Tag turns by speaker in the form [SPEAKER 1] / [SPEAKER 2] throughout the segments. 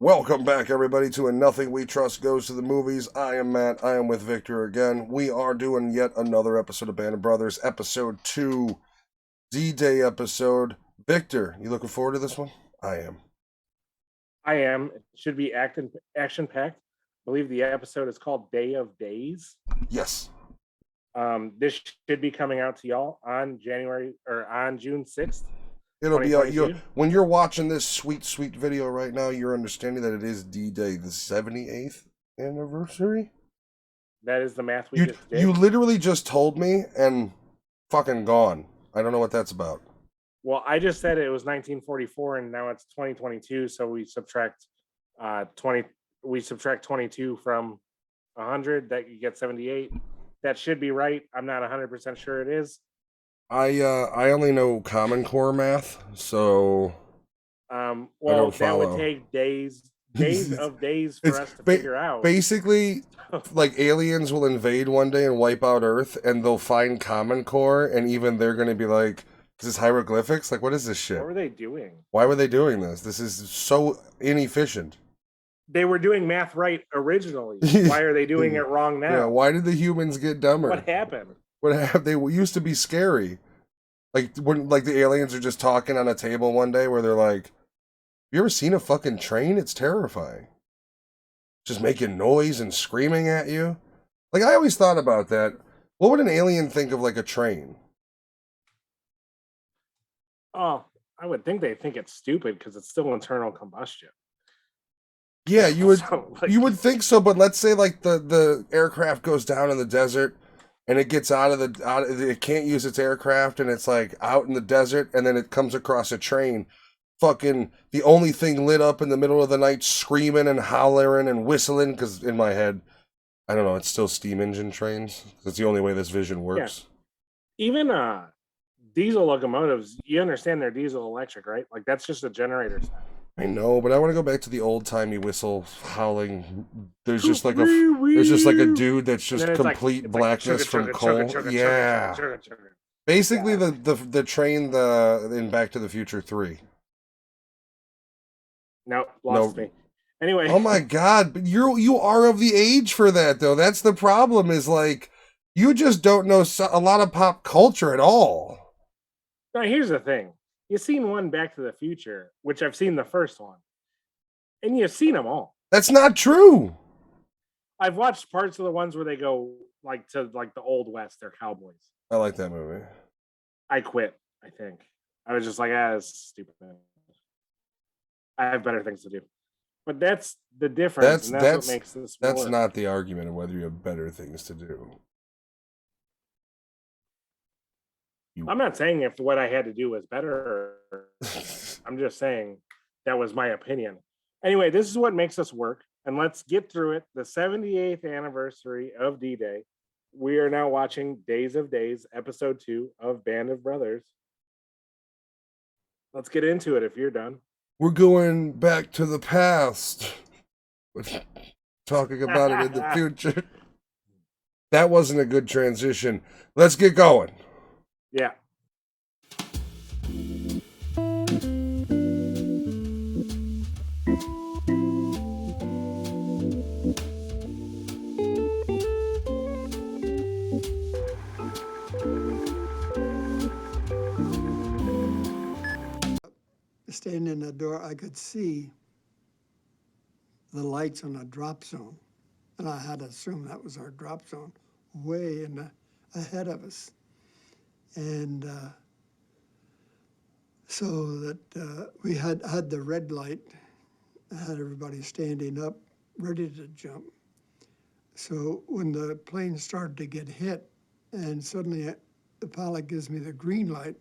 [SPEAKER 1] Welcome back, everybody, to a Nothing We Trust Goes to the Movies. I am Matt. I am with Victor again. We are doing yet another episode of Band of Brothers, episode 2, D-Day episode. Victor, you looking forward to this one? I am.
[SPEAKER 2] I am. It should be action packed. I believe the episode is called Day of Days.
[SPEAKER 1] Yes.
[SPEAKER 2] This should be coming out to y'all on June 6th.
[SPEAKER 1] It'll be out. When you're watching this sweet video right now, you're understanding that it is D-Day, the 78th anniversary.
[SPEAKER 2] That is the math we just did.
[SPEAKER 1] You literally just told me and fucking gone. I don't know what that's about.
[SPEAKER 2] Well, I just said it was 1944 and now it's 2022, so we subtract 22 from 100, that you get 78. That should be right. I'm not 100% sure it is.
[SPEAKER 1] I only know Common Core math, so
[SPEAKER 2] that would take days of days for us to figure out.
[SPEAKER 1] Basically, like aliens will invade one day and wipe out Earth, and they'll find Common Core, and even they're going to be like, "Is this hieroglyphics? Like, what is this shit?
[SPEAKER 2] What were they doing?
[SPEAKER 1] Why were they doing this? This is so inefficient."
[SPEAKER 2] They were doing math right originally. Why are they doing it wrong now?
[SPEAKER 1] Yeah, why did the humans get dumber?
[SPEAKER 2] What happened?
[SPEAKER 1] They used to be scary. Like when the aliens are just talking on a table one day where they're like, "You ever seen a fucking train? It's terrifying. Just making noise and screaming at you." Like, I always thought about that. What would an alien think of like a train?
[SPEAKER 2] Oh, I would think they think it's stupid because it's still internal combustion.
[SPEAKER 1] Yeah, you would think so, but let's say like the aircraft goes down in the desert and it gets it can't use its aircraft and it's like out in the desert, and then it comes across a train, fucking the only thing lit up in the middle of the night, screaming and hollering and whistling, because in my head, I don't know, it's still steam engine trains. That's the only way this vision works.
[SPEAKER 2] Yeah. Even diesel locomotives, you understand they're diesel electric, right? Like, that's just a generator sound.
[SPEAKER 1] I know, but I want to go back to the old timey whistle howling. There's just like a dude that's just complete blackness from coal. Yeah, basically the train in Back to the Future 3.
[SPEAKER 2] Nope, lost me. Anyway.
[SPEAKER 1] Oh my god, but you are of the age for that though. That's the problem. Is like you just don't know a lot of pop culture at all.
[SPEAKER 2] Now here's the thing. You've seen one Back to the Future, which I've seen the first one, and you've seen them all.
[SPEAKER 1] That's not true.
[SPEAKER 2] I've watched parts of the ones where they go to the Old West. They're cowboys.
[SPEAKER 1] I like that movie.
[SPEAKER 2] I quit. I think I was just like, that's stupid. I have better things to do. But that's the difference. That's what makes this.
[SPEAKER 1] That's not the argument of whether you have better things to do.
[SPEAKER 2] I'm not saying if what I had to do was better. I'm just saying that was my opinion. Anyway, this is what makes us work. And let's get through it. The 78th anniversary of D-Day. We are now watching Days of Days, episode 2 of Band of Brothers. Let's get into it if you're done.
[SPEAKER 1] We're going back to the past. Talking about it in the future. That wasn't a good transition. Let's get going.
[SPEAKER 2] Yeah.
[SPEAKER 3] Standing in the door, I could see the lights on the drop zone, and I had to assume that was our drop zone, way ahead of us. And so that we had the red light, had everybody standing up, ready to jump. So when the plane started to get hit, and suddenly the pilot gives me the green light,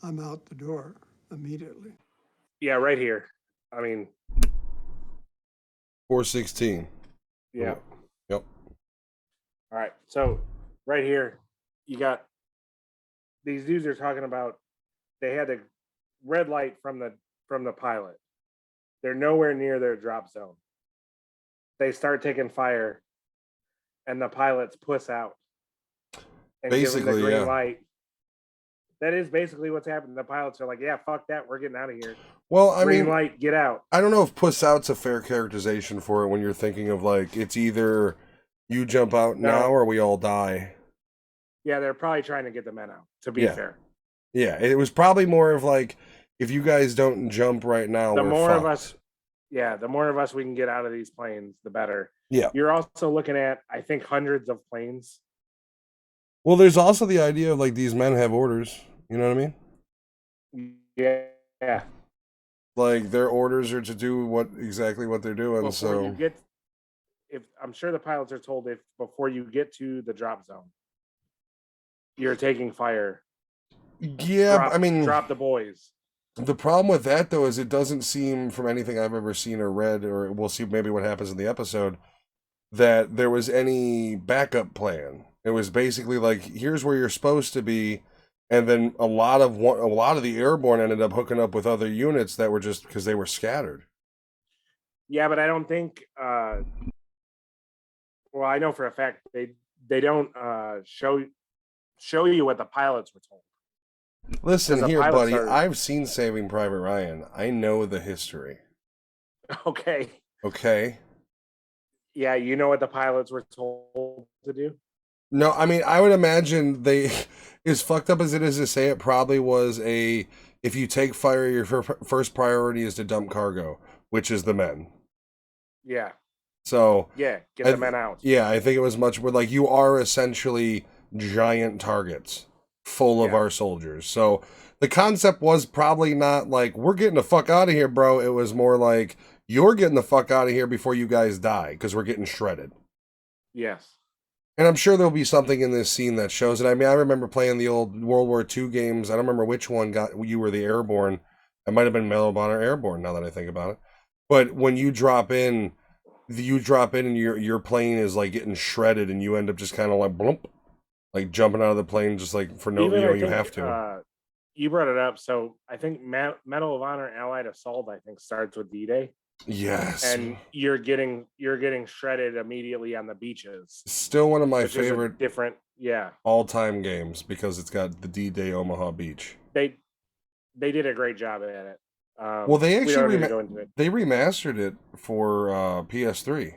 [SPEAKER 3] I'm out the door immediately.
[SPEAKER 2] Yeah, right here. I mean,
[SPEAKER 1] 416.
[SPEAKER 2] Yeah.
[SPEAKER 1] Yep.
[SPEAKER 2] All right. So right here, you got these dudes are talking about they had a red light from the pilot. They're nowhere near their drop zone. They start taking fire, and the pilots puss out and
[SPEAKER 1] basically
[SPEAKER 2] give them the green light. That is basically what's happened. The pilots are like, yeah, fuck that. We're getting out of here.
[SPEAKER 1] Well, I
[SPEAKER 2] Green
[SPEAKER 1] mean,
[SPEAKER 2] light, get out.
[SPEAKER 1] I don't know if puss out's a fair characterization for it when you're thinking of like it's either you jump out
[SPEAKER 2] No.
[SPEAKER 1] now or we all die.
[SPEAKER 2] Yeah, they're probably trying to get the men out, to be
[SPEAKER 1] Yeah.
[SPEAKER 2] fair.
[SPEAKER 1] Yeah, it was probably more of like if you guys don't jump right now,
[SPEAKER 2] The
[SPEAKER 1] we're
[SPEAKER 2] more
[SPEAKER 1] fucked.
[SPEAKER 2] of us, yeah, the more of us we can get out of these planes, the better.
[SPEAKER 1] Yeah.
[SPEAKER 2] You're also looking at, I think, hundreds of planes.
[SPEAKER 1] Well, there's also the idea of like these men have orders. You know what I mean?
[SPEAKER 2] Yeah.
[SPEAKER 1] Like their orders are to do exactly what they're doing.
[SPEAKER 2] Before you
[SPEAKER 1] So
[SPEAKER 2] get, if I'm sure the pilots are told if before you get to the drop zone, you're taking fire.
[SPEAKER 1] yeah, I mean,
[SPEAKER 2] drop the boys.
[SPEAKER 1] the problem with that though is it doesn't seem from anything I've ever seen or read, or we'll see maybe what happens in the episode, that there was any backup plan. It was basically like, here's where you're supposed to be, and then a lot of the airborne ended up hooking up with other units that were just because they were scattered.
[SPEAKER 2] Yeah, but I don't think. Well, I know for a fact they don't show you what the pilots were told.
[SPEAKER 1] Listen
[SPEAKER 2] the
[SPEAKER 1] here,
[SPEAKER 2] pilots
[SPEAKER 1] buddy.
[SPEAKER 2] are-
[SPEAKER 1] I've seen Saving Private Ryan. I know the history.
[SPEAKER 2] Okay.
[SPEAKER 1] Okay.
[SPEAKER 2] Yeah, you know what the pilots were told to do.
[SPEAKER 1] No, I mean, I would imagine they, as fucked up as it is to say, it probably was if you take fire, your first priority is to dump cargo, which is the men.
[SPEAKER 2] Yeah.
[SPEAKER 1] So,
[SPEAKER 2] Yeah, get the men out.
[SPEAKER 1] Yeah, I think it was much more like you are essentially giant targets full of
[SPEAKER 2] Yeah.
[SPEAKER 1] our soldiers. So the concept was probably not like, we're getting the fuck out of here, bro. It was more like, you're getting the fuck out of here before you guys die because we're getting shredded.
[SPEAKER 2] Yes.
[SPEAKER 1] And I'm sure there'll be something in this scene that shows it. I mean, I remember playing the old World War II games. I don't remember which one you were the airborne. It might have been Medal of Honor Airborne now that I think about it. But when you drop in and your plane is like getting shredded and you end up just kind of like blump, like jumping out of the plane just like for no,
[SPEAKER 2] Even I
[SPEAKER 1] you
[SPEAKER 2] think,
[SPEAKER 1] have to.
[SPEAKER 2] You brought it up, so I think Medal of Honor Allied Assault I think starts with D-Day.
[SPEAKER 1] Yes.
[SPEAKER 2] And you're getting shredded immediately on the beaches.
[SPEAKER 1] Still one of my
[SPEAKER 2] which is a
[SPEAKER 1] favorite
[SPEAKER 2] different, yeah.
[SPEAKER 1] all-time games because it's got the D-Day Omaha Beach.
[SPEAKER 2] They did a great job at it.
[SPEAKER 1] Well, they
[SPEAKER 2] we don't
[SPEAKER 1] actually
[SPEAKER 2] need to go into it.
[SPEAKER 1] they remastered it for PS3.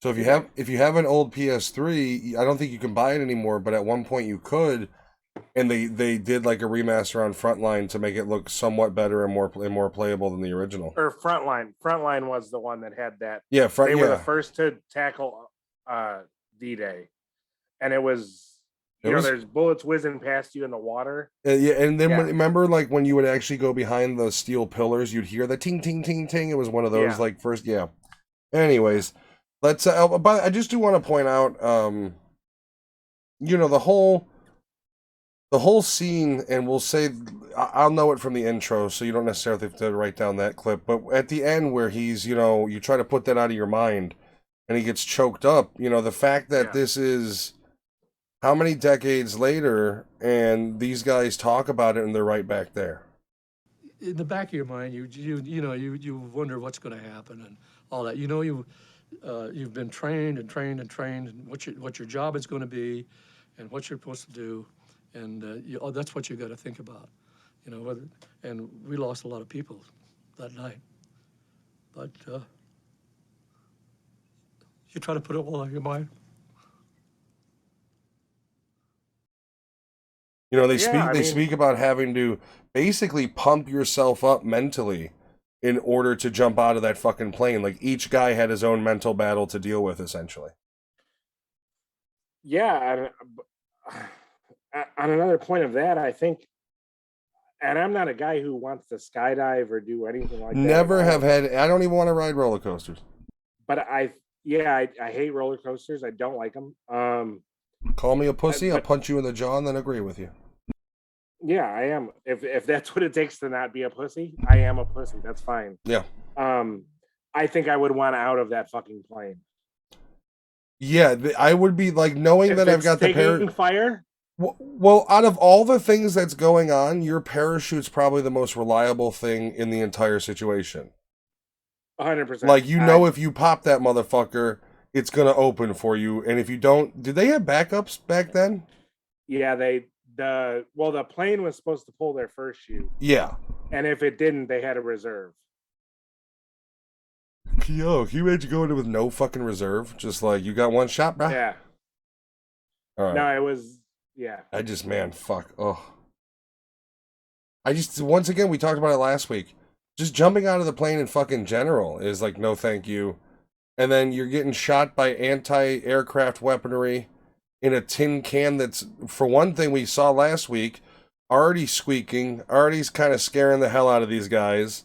[SPEAKER 1] So if you have an old PS3, I don't think you can buy it anymore, but at one point you could, and they did like a remaster on Frontline to make it look somewhat better and more playable than the original.
[SPEAKER 2] Or Frontline was the one that had that.
[SPEAKER 1] Yeah,
[SPEAKER 2] they were the first to tackle D-Day, and it was. There's bullets whizzing past you in the water.
[SPEAKER 1] Yeah, and then remember, like when you would actually go behind the steel pillars, you'd hear the ting ting ting ting. It was one of those like first, yeah. Anyways, let's. But I just do want to point out, the whole scene, and we'll say I'll know it from the intro, so you don't necessarily have to write down that clip. But at the end, where he's, you try to put that out of your mind, and he gets choked up. The fact that this is. How many decades later, and these guys talk about it, and they're right back there.
[SPEAKER 4] In the back of your mind, you wonder what's going to happen and all that. You've been trained and trained and trained, and what your job is going to be, and what you're supposed to do, and that's what you got to think about. And we lost a lot of people that night, but you try to put it all on your mind.
[SPEAKER 1] They speak about having to basically pump yourself up mentally in order to jump out of that fucking plane. Like each guy had his own mental battle to deal with, essentially.
[SPEAKER 2] Yeah, on another point of that, I think, and I'm not a guy who wants to skydive or do anything like that.
[SPEAKER 1] Never have had. I don't even want to ride roller coasters.
[SPEAKER 2] But I hate roller coasters. I don't like them.
[SPEAKER 1] Call me a pussy, I'll punch you in the jaw and then agree with you.
[SPEAKER 2] Yeah, I am. If that's what it takes to not be a pussy, I am a pussy. That's fine.
[SPEAKER 1] Yeah.
[SPEAKER 2] I think I would want out of that fucking plane.
[SPEAKER 1] Yeah, I would be like knowing that I've got the
[SPEAKER 2] fire.
[SPEAKER 1] Well, out of all the things that's going on, your parachute's probably the most reliable thing in the entire situation.
[SPEAKER 2] 100%.
[SPEAKER 1] Like if you pop that motherfucker, it's gonna open for you, and if you don't, did they have backups back then?
[SPEAKER 2] Yeah, they the plane was supposed to pull their first chute,
[SPEAKER 1] Yeah.
[SPEAKER 2] and if it didn't, they had a reserve.
[SPEAKER 1] Yo, can you imagine going in with no fucking reserve? Just like, you got one shot, bro?
[SPEAKER 2] Yeah.
[SPEAKER 1] All right.
[SPEAKER 2] No, it was
[SPEAKER 1] I just, man, fuck. Oh. I just, once again, we talked about it last week. Just jumping out of the plane in fucking general is like, no thank you. And then you're getting shot by anti-aircraft weaponry in a tin can that's, for one thing, we saw last week, already squeaking, already's kind of scaring the hell out of these guys.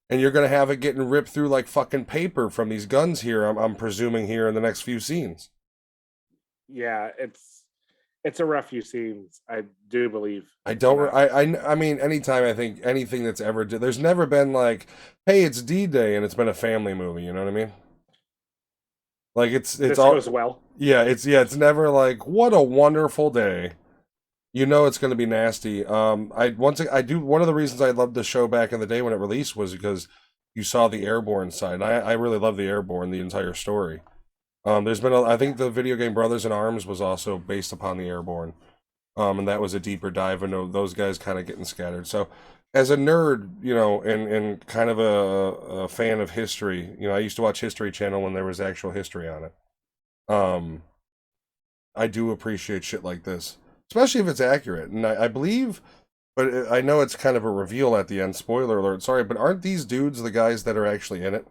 [SPEAKER 1] And you're going to have it getting ripped through like fucking paper from these guns here, I'm presuming, here in the next few scenes.
[SPEAKER 2] Yeah, it's a rough few scenes, I do believe.
[SPEAKER 1] I mean, anytime I think anything that's ever, there's never been like, hey, it's D-Day and it's been a family movie, you know what I mean? Like it's
[SPEAKER 2] this
[SPEAKER 1] all
[SPEAKER 2] goes well.
[SPEAKER 1] Yeah, it's never like, what a wonderful day. You know it's going to be nasty. One of the reasons I loved the show back in the day when it released was because you saw the Airborne side. I really love the Airborne, the entire story. There's been I think the video game Brothers in Arms was also based upon the Airborne. And that was a deeper dive into those guys kind of getting scattered. So as a nerd, you know, and kind of a fan of history, you know, I used to watch History Channel when there was actual history on it. I do appreciate shit like this, especially if it's accurate. And I believe, but I know it's kind of a reveal at the end. Spoiler alert, sorry, but aren't these dudes the guys that are actually in it?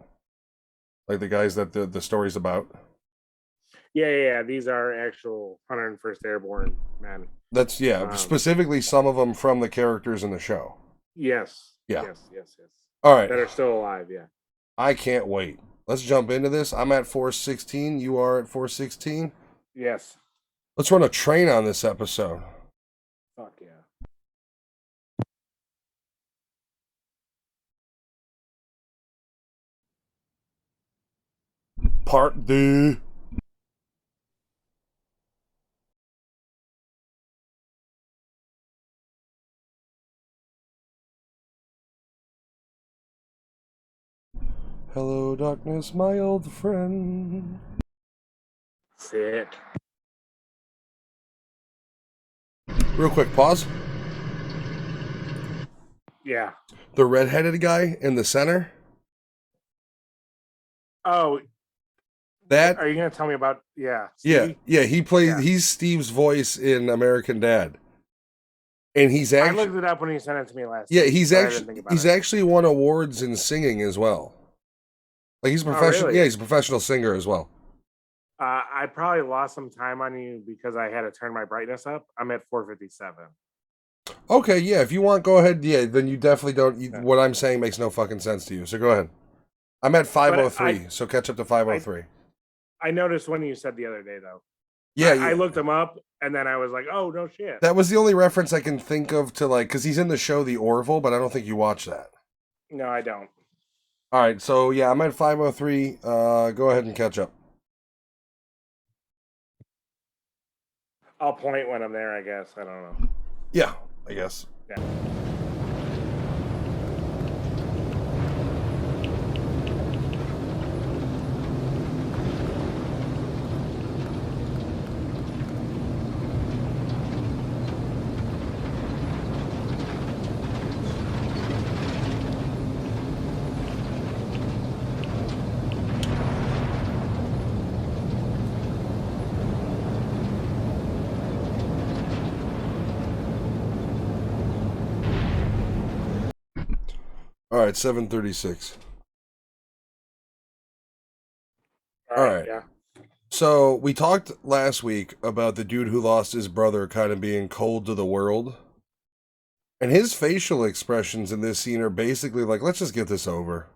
[SPEAKER 1] Like the guys that the story's about?
[SPEAKER 2] Yeah. These are actual 101st Airborne men.
[SPEAKER 1] That's, specifically some of them from the characters in the show.
[SPEAKER 2] Yes.
[SPEAKER 1] Yeah.
[SPEAKER 2] Yes.
[SPEAKER 1] All right.
[SPEAKER 2] That are still alive, yeah.
[SPEAKER 1] I can't wait. Let's jump into this. I'm at 416. You are at 416.
[SPEAKER 2] Yes.
[SPEAKER 1] Let's run a train on this episode.
[SPEAKER 2] Fuck yeah.
[SPEAKER 1] Part D. Hello, darkness, my old friend.
[SPEAKER 2] Sick.
[SPEAKER 1] Real quick, pause.
[SPEAKER 2] Yeah.
[SPEAKER 1] The redheaded guy in the center.
[SPEAKER 2] Oh,
[SPEAKER 1] that.
[SPEAKER 2] Are you gonna tell me about? Yeah.
[SPEAKER 1] Stevie? Yeah. He played. Yeah. He's Steve's voice in American Dad. And he's actually.
[SPEAKER 2] I looked it up when he sent it to me last.
[SPEAKER 1] Yeah, he's actually won awards in singing as well. Like he's a professional.
[SPEAKER 2] Really?
[SPEAKER 1] Yeah, he's a professional singer as well.
[SPEAKER 2] I probably lost some time on you because I had to turn my brightness up. I'm at 457.
[SPEAKER 1] Okay, yeah. If you want, go ahead. Yeah, then you definitely don't. What I'm saying makes no fucking sense to you. So go ahead. I'm at 503. So catch up to 503.
[SPEAKER 2] I noticed when you said the other day though.
[SPEAKER 1] Yeah,
[SPEAKER 2] I looked him up and then I was like, oh no shit.
[SPEAKER 1] That was the only reference I can think of to like, because he's in the show The Orville, but I don't think you watch that.
[SPEAKER 2] No, I don't.
[SPEAKER 1] All right, so yeah, I'm at 503. Go ahead and catch up.
[SPEAKER 2] I'll point when I'm there, I guess. I don't know.
[SPEAKER 1] Yeah, I guess.
[SPEAKER 2] Yeah.
[SPEAKER 1] All right, 736. All right.
[SPEAKER 2] Yeah.
[SPEAKER 1] So we talked last week about the dude who lost his brother kind of being cold to the world. And his facial expressions in this scene are basically like, let's just get this over.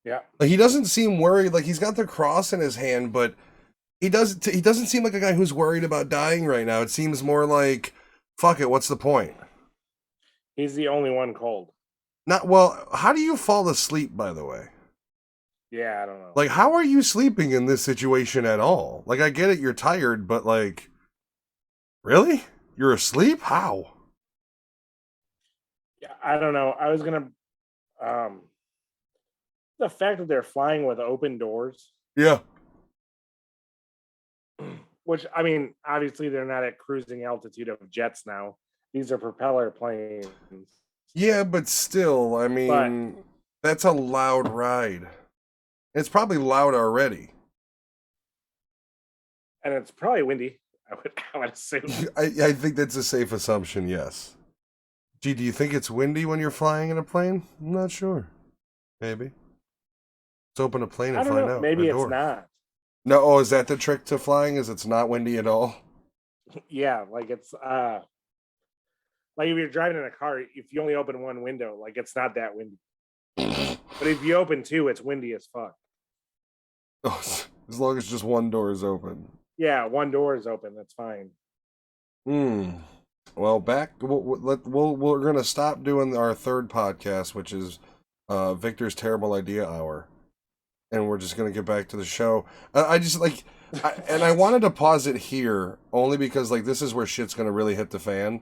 [SPEAKER 2] Yeah.
[SPEAKER 1] Like he doesn't seem worried. Like he's got the cross in his hand, but he doesn't seem like a guy who's worried about dying right now. It seems more like, fuck it, what's the point?
[SPEAKER 2] He's the only one cold.
[SPEAKER 1] How do you fall asleep, by the way?
[SPEAKER 2] Yeah, I don't know.
[SPEAKER 1] Like, how are you sleeping in this situation at all? Like, I get it, you're tired, but like, really? You're asleep? How?
[SPEAKER 2] Yeah, I don't know. I was gonna, the fact that they're flying with open doors.
[SPEAKER 1] Yeah.
[SPEAKER 2] which I mean, obviously they're not at cruising altitude of jets now. These are propeller planes.
[SPEAKER 1] Yeah, but still, I mean, that's a loud ride. It's probably loud already.
[SPEAKER 2] And it's probably windy. I would assume.
[SPEAKER 1] I think that's a safe assumption, yes. Gee, do you think it's windy when you're flying in a plane? I'm not sure. Maybe. Let's open a plane and
[SPEAKER 2] I don't
[SPEAKER 1] find
[SPEAKER 2] know.
[SPEAKER 1] out.
[SPEAKER 2] Maybe
[SPEAKER 1] A
[SPEAKER 2] it's
[SPEAKER 1] door.
[SPEAKER 2] not.
[SPEAKER 1] No, oh, is that the trick to flying? Is it's not windy at all?
[SPEAKER 2] Yeah, like it's like if you're driving in a car, if you only open one window, like it's not that windy. But if you open two, it's windy as fuck.
[SPEAKER 1] Oh, as long as just one door is open.
[SPEAKER 2] Yeah, one door is open. That's fine.
[SPEAKER 1] Well, we're gonna stop doing our third podcast, which is Victor's Terrible Idea Hour, and we're just gonna get back to the show. I just like, I wanted to pause it here only because like this is where shit's gonna really hit the fan.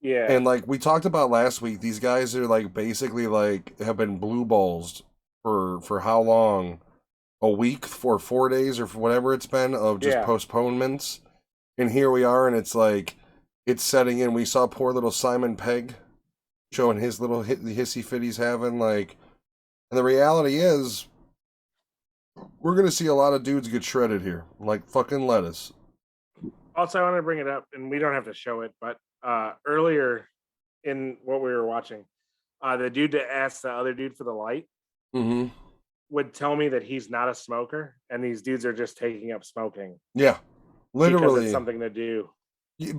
[SPEAKER 2] Yeah.
[SPEAKER 1] And like we talked about last week, these guys are like basically like have been blue balls for how long? A week or 4 days or whatever it's been of just postponements. And here we are, and it's like it's setting in. We saw poor little Simon Pegg showing his little hissy fit he's having, like, and the reality is we're gonna see a lot of dudes get shredded here, like fucking lettuce.
[SPEAKER 2] Also, I want to bring it up, and we don't have to show it, but earlier in what we were watching, the dude that asked the other dude for the light would tell me that he's not a smoker, and these dudes are just taking up smoking.
[SPEAKER 1] Yeah, literally,
[SPEAKER 2] because it's something to do.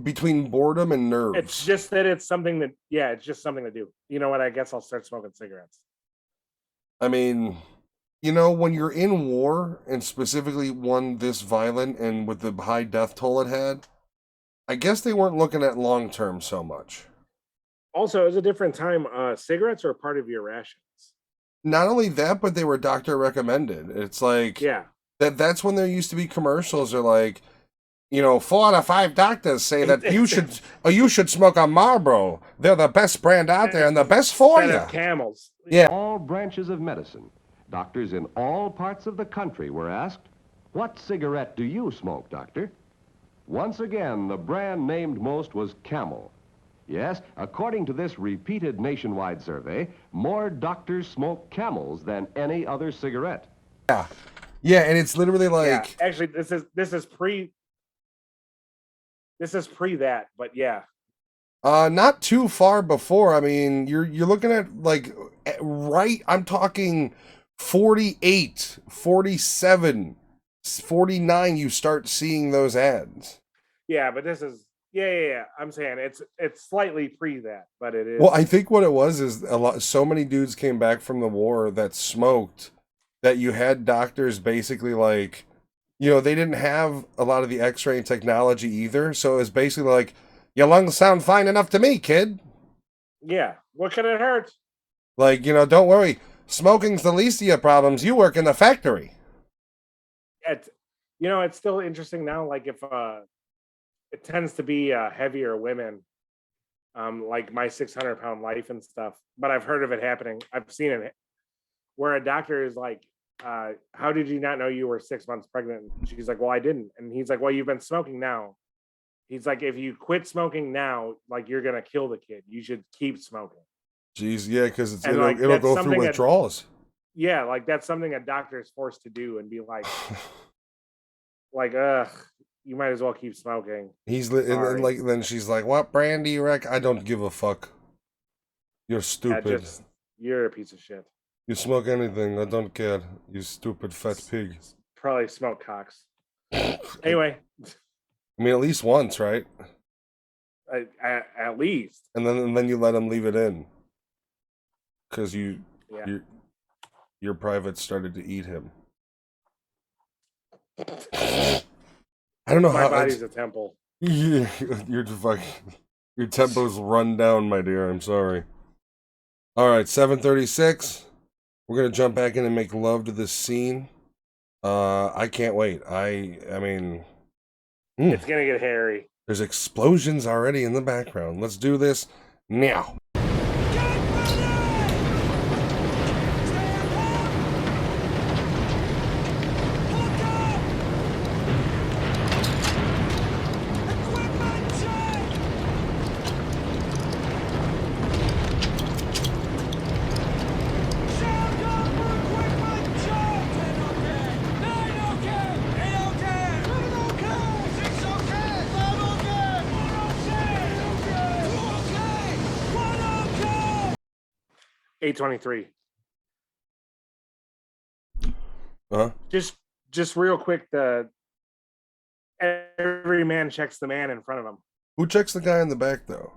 [SPEAKER 1] Between boredom and nerves.
[SPEAKER 2] It's just that it's something that, it's just something to do. You know what? I guess I'll start smoking cigarettes.
[SPEAKER 1] I mean, you know, when you're in war, and specifically one this violent and with the high death toll it had, I guess they weren't looking at long term so much.
[SPEAKER 2] Also, it was a different time. Cigarettes are part of your rations.
[SPEAKER 1] Not only that, but they were doctor recommended. It's like that's when there used to be commercials are like, you know, 4 out of 5 doctors say that you should smoke a Marlboro. They're the best brand out there and the best for you.
[SPEAKER 2] Camels.
[SPEAKER 1] Yeah.
[SPEAKER 5] All branches of medicine. Doctors in all parts of the country were asked, "What cigarette do you smoke, doctor?" Once again, the brand named most was Camel. Yes, according to this repeated nationwide survey, more doctors smoke Camels than any other cigarette.
[SPEAKER 1] Yeah. Yeah, and it's literally like
[SPEAKER 2] actually this is pre that, but yeah.
[SPEAKER 1] Not too far before. I mean, you're looking at like right, I'm talking 48, 47, 49 you start seeing those ads.
[SPEAKER 2] Yeah, but this is I'm saying it's slightly pre that, but it is.
[SPEAKER 1] Well, I think what it was is so many dudes came back from the war that smoked that you had doctors basically like, you know, they didn't have a lot of the x-ray technology either, so it was basically like, your lungs sound fine enough to me, kid.
[SPEAKER 2] Yeah, what can it hurt?
[SPEAKER 1] Like, you know, don't worry, smoking's the least of your problems. You work in the factory.
[SPEAKER 2] It's still interesting now, like if it tends to be heavier women, like my 600-pound life and stuff. But I've heard of it happening. I've seen it where a doctor is like, how did you not know you were 6 months pregnant? And she's like, well, I didn't. And he's like, well, you've been smoking now. He's like, if you quit smoking now, like you're going to kill the kid. You should keep smoking.
[SPEAKER 1] Jeez, yeah, because
[SPEAKER 2] it'll
[SPEAKER 1] go through withdrawals.
[SPEAKER 2] Yeah, like that's something a doctor is forced to do and be like, you might as well keep smoking.
[SPEAKER 1] And then she's like, what brand do you reckon? I don't give a fuck. You're stupid.
[SPEAKER 2] You're a piece of shit.
[SPEAKER 1] You smoke anything, I don't care. You stupid fat pig.
[SPEAKER 2] Probably smoke cocks. Anyway.
[SPEAKER 1] I mean, at least once, right?
[SPEAKER 2] At least.
[SPEAKER 1] And then you let him leave it in. Because your private started to eat him. I don't know
[SPEAKER 2] how. My body's a temple.
[SPEAKER 1] Yeah, your tempo's run down, my dear. I'm sorry. All right, 7:36. We're gonna jump back in and make love to this scene. I can't wait. I mean,
[SPEAKER 2] it's gonna get hairy.
[SPEAKER 1] There's explosions already in the background. Let's do this now.
[SPEAKER 2] 823.
[SPEAKER 1] Huh?
[SPEAKER 2] Just real quick, every man checks the man in front of him.
[SPEAKER 1] Who checks the guy in the back though?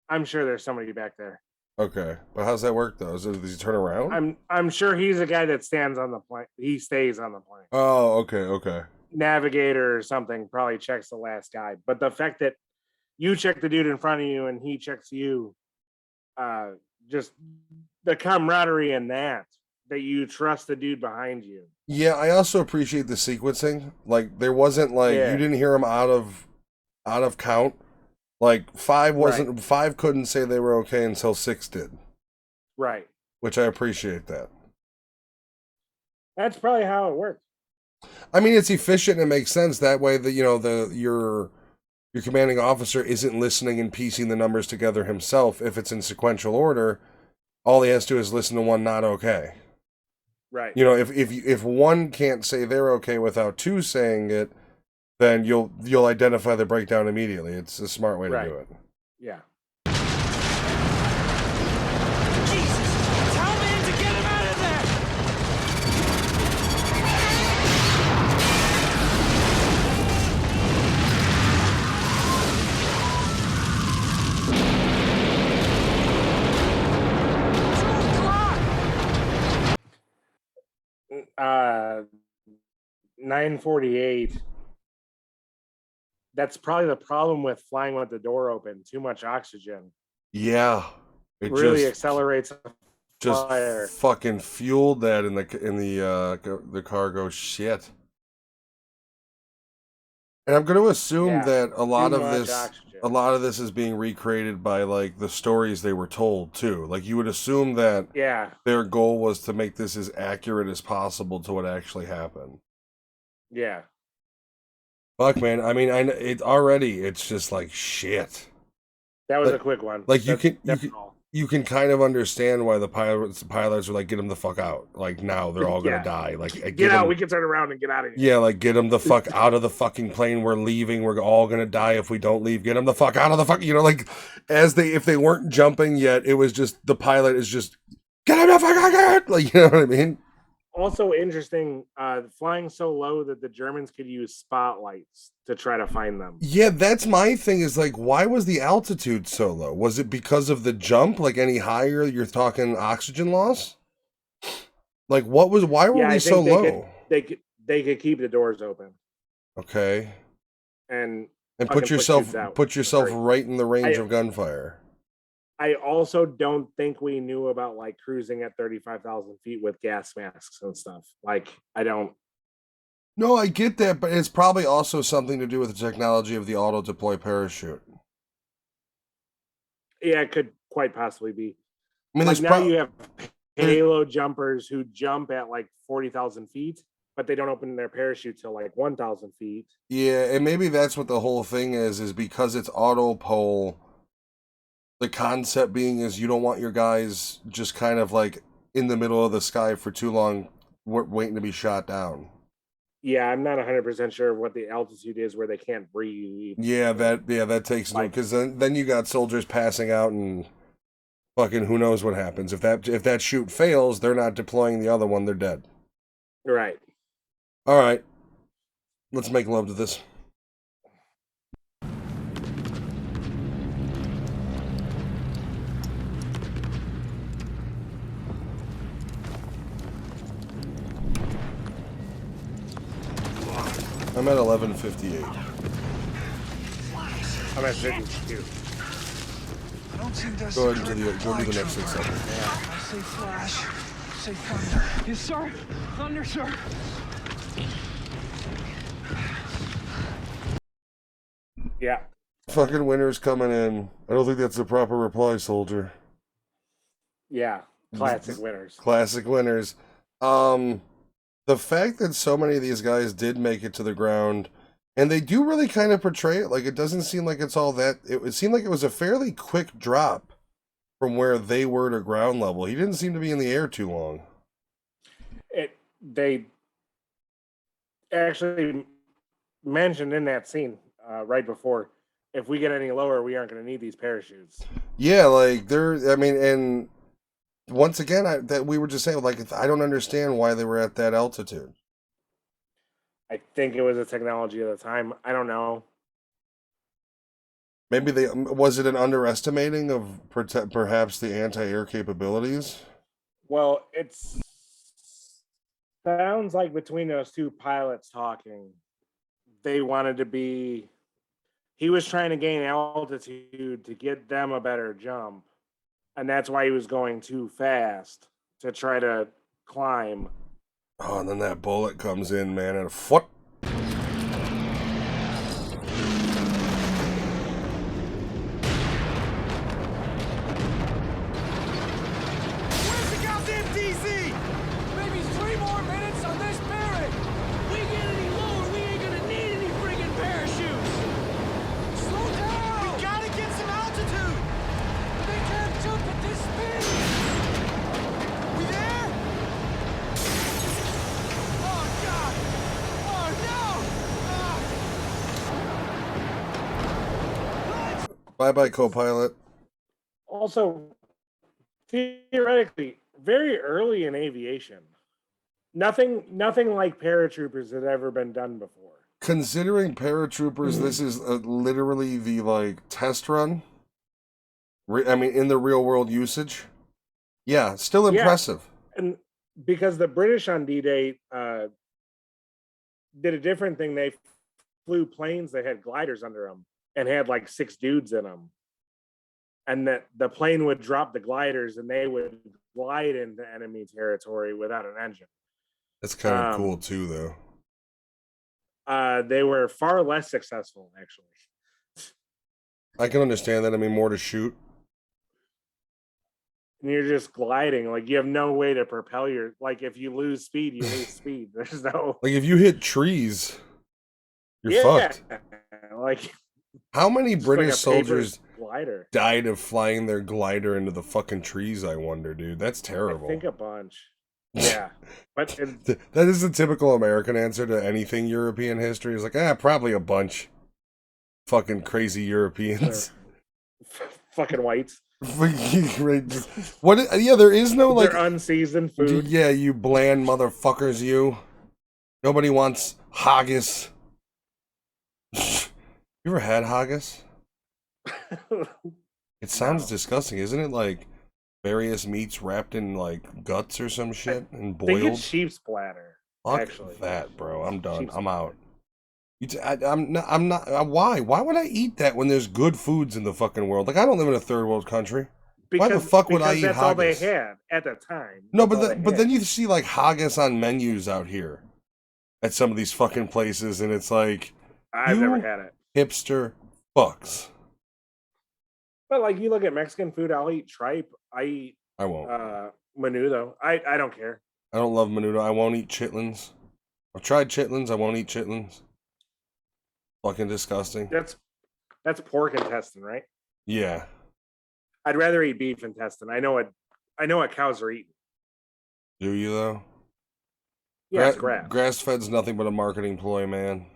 [SPEAKER 2] I'm sure there's somebody back there.
[SPEAKER 1] Okay, but how's that work though? Does he turn around?
[SPEAKER 2] I'm sure he's the guy that stands on the plane. He stays on the plane.
[SPEAKER 1] Oh, okay.
[SPEAKER 2] Navigator or something probably checks the last guy. But the fact that you check the dude in front of you and he checks you, just the camaraderie in that you trust the dude behind you.
[SPEAKER 1] Yeah, I also appreciate the sequencing. Like there wasn't like
[SPEAKER 2] Yeah.
[SPEAKER 1] you didn't hear him out of count. Like five couldn't say they were okay until 6 did.
[SPEAKER 2] Right.
[SPEAKER 1] Which I appreciate that.
[SPEAKER 2] That's probably how it worked.
[SPEAKER 1] I mean, it's efficient and it makes sense that way. That your commanding officer isn't listening and piecing the numbers together himself. If it's in sequential order, all he has to do is listen to one not okay.
[SPEAKER 2] Right.
[SPEAKER 1] If one can't say they're okay without 2 saying it, then you'll identify the breakdown immediately. It's a smart way to do it.
[SPEAKER 2] Yeah.
[SPEAKER 6] Jesus! Tell man to get him out of there!
[SPEAKER 2] Uh, 948. That's probably the problem with flying with the door open. Too much oxygen.
[SPEAKER 1] Yeah, it
[SPEAKER 2] really
[SPEAKER 1] just
[SPEAKER 2] accelerates a fire.
[SPEAKER 1] fucking fueled that in the cargo shit. And I'm going to assume that a lot of this is being recreated by like the stories they were told too. Like you would assume that their goal was to make this as accurate as possible to what actually happened.
[SPEAKER 2] Yeah.
[SPEAKER 1] Fuck, man. I mean, it's just like shit.
[SPEAKER 2] That was a quick one.
[SPEAKER 1] Like you can kind of understand why the pilots are like, get them the fuck out. Like now they're all gonna die. Like
[SPEAKER 2] get out. We can turn around and get out of here.
[SPEAKER 1] Yeah, like get them the fuck out of the fucking plane. We're leaving. We're all gonna die if we don't leave. Get them the fuck out of the fuck. Like if they weren't jumping yet, it was just the pilot is just get them the fuck out. Like you know what I mean.
[SPEAKER 2] Also interesting, flying so low that the Germans could use spotlights to try to find them.
[SPEAKER 1] Yeah, that's my thing is like, why was the altitude so low? Was it because of the jump? Like any higher, you're talking oxygen loss? Like why were we so low?
[SPEAKER 2] They could keep the doors open.
[SPEAKER 1] Okay.
[SPEAKER 2] And
[SPEAKER 1] put yourself right in the range of gunfire.
[SPEAKER 2] I also don't think we knew about like cruising at 35,000 feet with gas masks and stuff. Like, I don't.
[SPEAKER 1] No, I get that, but it's probably also something to do with the technology of the auto deploy parachute.
[SPEAKER 2] Yeah, it could quite possibly be.
[SPEAKER 1] I mean,
[SPEAKER 2] like now you have Halo jumpers who jump at like 40,000 feet, but they don't open their parachute till like 1,000 feet.
[SPEAKER 1] Yeah, and maybe that's what the whole thing is because it's auto pole. The concept being is you don't want your guys just kind of like in the middle of the sky for too long waiting to be shot down.
[SPEAKER 2] Yeah, I'm not 100% sure what the altitude is where they can't breathe.
[SPEAKER 1] Yeah, that takes no, because then you got soldiers passing out and fucking who knows what happens. If that shoot fails, they're not deploying the other one, they're dead.
[SPEAKER 2] Right.
[SPEAKER 1] All right. Let's make love to this. I'm at 11:58.
[SPEAKER 2] I'm at 52.
[SPEAKER 1] Go ahead and go to the next 6 seconds.
[SPEAKER 6] I say flash. Say thunder. Yes, sir. Thunder, sir.
[SPEAKER 2] Yeah.
[SPEAKER 1] Fucking winter's coming in. I don't think that's the proper reply, soldier.
[SPEAKER 2] Yeah. Classic winners.
[SPEAKER 1] Classic winners. The fact that so many of these guys did make it to the ground, and they do really kind of portray it, like it doesn't seem like it's all that, it seemed like it was a fairly quick drop from where they were to ground level. He didn't seem to be in the air too long.
[SPEAKER 2] They actually mentioned in that scene right before, if we get any lower, we aren't going to need these parachutes.
[SPEAKER 1] Yeah, like and once again, that we were just saying, like, I don't understand why they were at that altitude.
[SPEAKER 2] I think it was a technology at the time. I don't know.
[SPEAKER 1] Maybe was it an underestimating of perhaps the anti-air capabilities?
[SPEAKER 2] Well, it's sounds like between those two pilots talking, they wanted to be. He was trying to gain altitude to get them a better jump, and that's why he was going too fast to try to climb.
[SPEAKER 1] Oh, and then that bullet comes in, man, at a foot.
[SPEAKER 6] Where's the goddamn DZ? Maybe 3 more minutes on this bearing. We get any lower, we ain't gonna need any friggin' parachutes. Slow down. We gotta get some altitude. They can't jump at this speed. We there? Oh God! Oh no!
[SPEAKER 1] Bye-bye, co-pilot.
[SPEAKER 2] Also, theoretically, very early in aviation, nothing like paratroopers had ever been done before.
[SPEAKER 1] Considering paratroopers, this is literally the, like, test run. I mean, in the real world usage. Yeah, still impressive.
[SPEAKER 2] And because the British on D-Day did a different thing. They flew planes that had gliders under them and had like 6 dudes in them. And that the plane would drop the gliders and they would glide into enemy territory without an engine.
[SPEAKER 1] That's kind of cool too, though.
[SPEAKER 2] They were far less successful, actually.
[SPEAKER 1] I can understand that. I mean, more to shoot.
[SPEAKER 2] And you're just gliding, like you have no way to propel your. Like if you lose speed, you lose speed. There's no.
[SPEAKER 1] Like if you hit trees, you're fucked.
[SPEAKER 2] Like
[SPEAKER 1] how many British
[SPEAKER 2] like
[SPEAKER 1] soldiers
[SPEAKER 2] glider
[SPEAKER 1] died of flying their glider into the fucking trees? I wonder, dude. That's terrible.
[SPEAKER 2] I think a bunch. Yeah, but
[SPEAKER 1] that is the typical American answer to anything European history. Is like, probably a bunch. Fucking crazy Europeans.
[SPEAKER 2] Fucking whites.
[SPEAKER 1] What? Yeah, there is no like
[SPEAKER 2] they're unseasoned food.
[SPEAKER 1] Yeah, you bland motherfuckers. You. Nobody wants haggis. You ever had haggis? It sounds disgusting, isn't it? Like various meats wrapped in like guts or some shit and boiled.
[SPEAKER 2] I think it's sheep's bladder.
[SPEAKER 1] Fuck
[SPEAKER 2] actually.
[SPEAKER 1] that, bro. I'm done.
[SPEAKER 2] Sheep's
[SPEAKER 1] I'm
[SPEAKER 2] bladder.
[SPEAKER 1] out. I'm not. Why? Why would I eat that when there's good foods in the fucking world? Like I don't live in a third world country. Why the fuck would I eat
[SPEAKER 2] that's
[SPEAKER 1] haggis?
[SPEAKER 2] all they had at the time.
[SPEAKER 1] No, but then you see like haggis on menus out here at some of these fucking places, and it's like
[SPEAKER 2] I've never had it.
[SPEAKER 1] Hipster fucks.
[SPEAKER 2] But like you look at Mexican food, I'll eat tripe. I
[SPEAKER 1] won't.
[SPEAKER 2] Menudo. I don't care.
[SPEAKER 1] I don't love menudo. I won't eat chitlins. I've tried chitlins. I won't eat chitlins. Fucking disgusting.
[SPEAKER 2] That's pork intestine, right?
[SPEAKER 1] Yeah.
[SPEAKER 2] I'd rather eat beef intestine. I know what cows are eating.
[SPEAKER 1] Do you though?
[SPEAKER 2] Yeah, it's grass.
[SPEAKER 1] Grass-fed's nothing but a marketing ploy, man.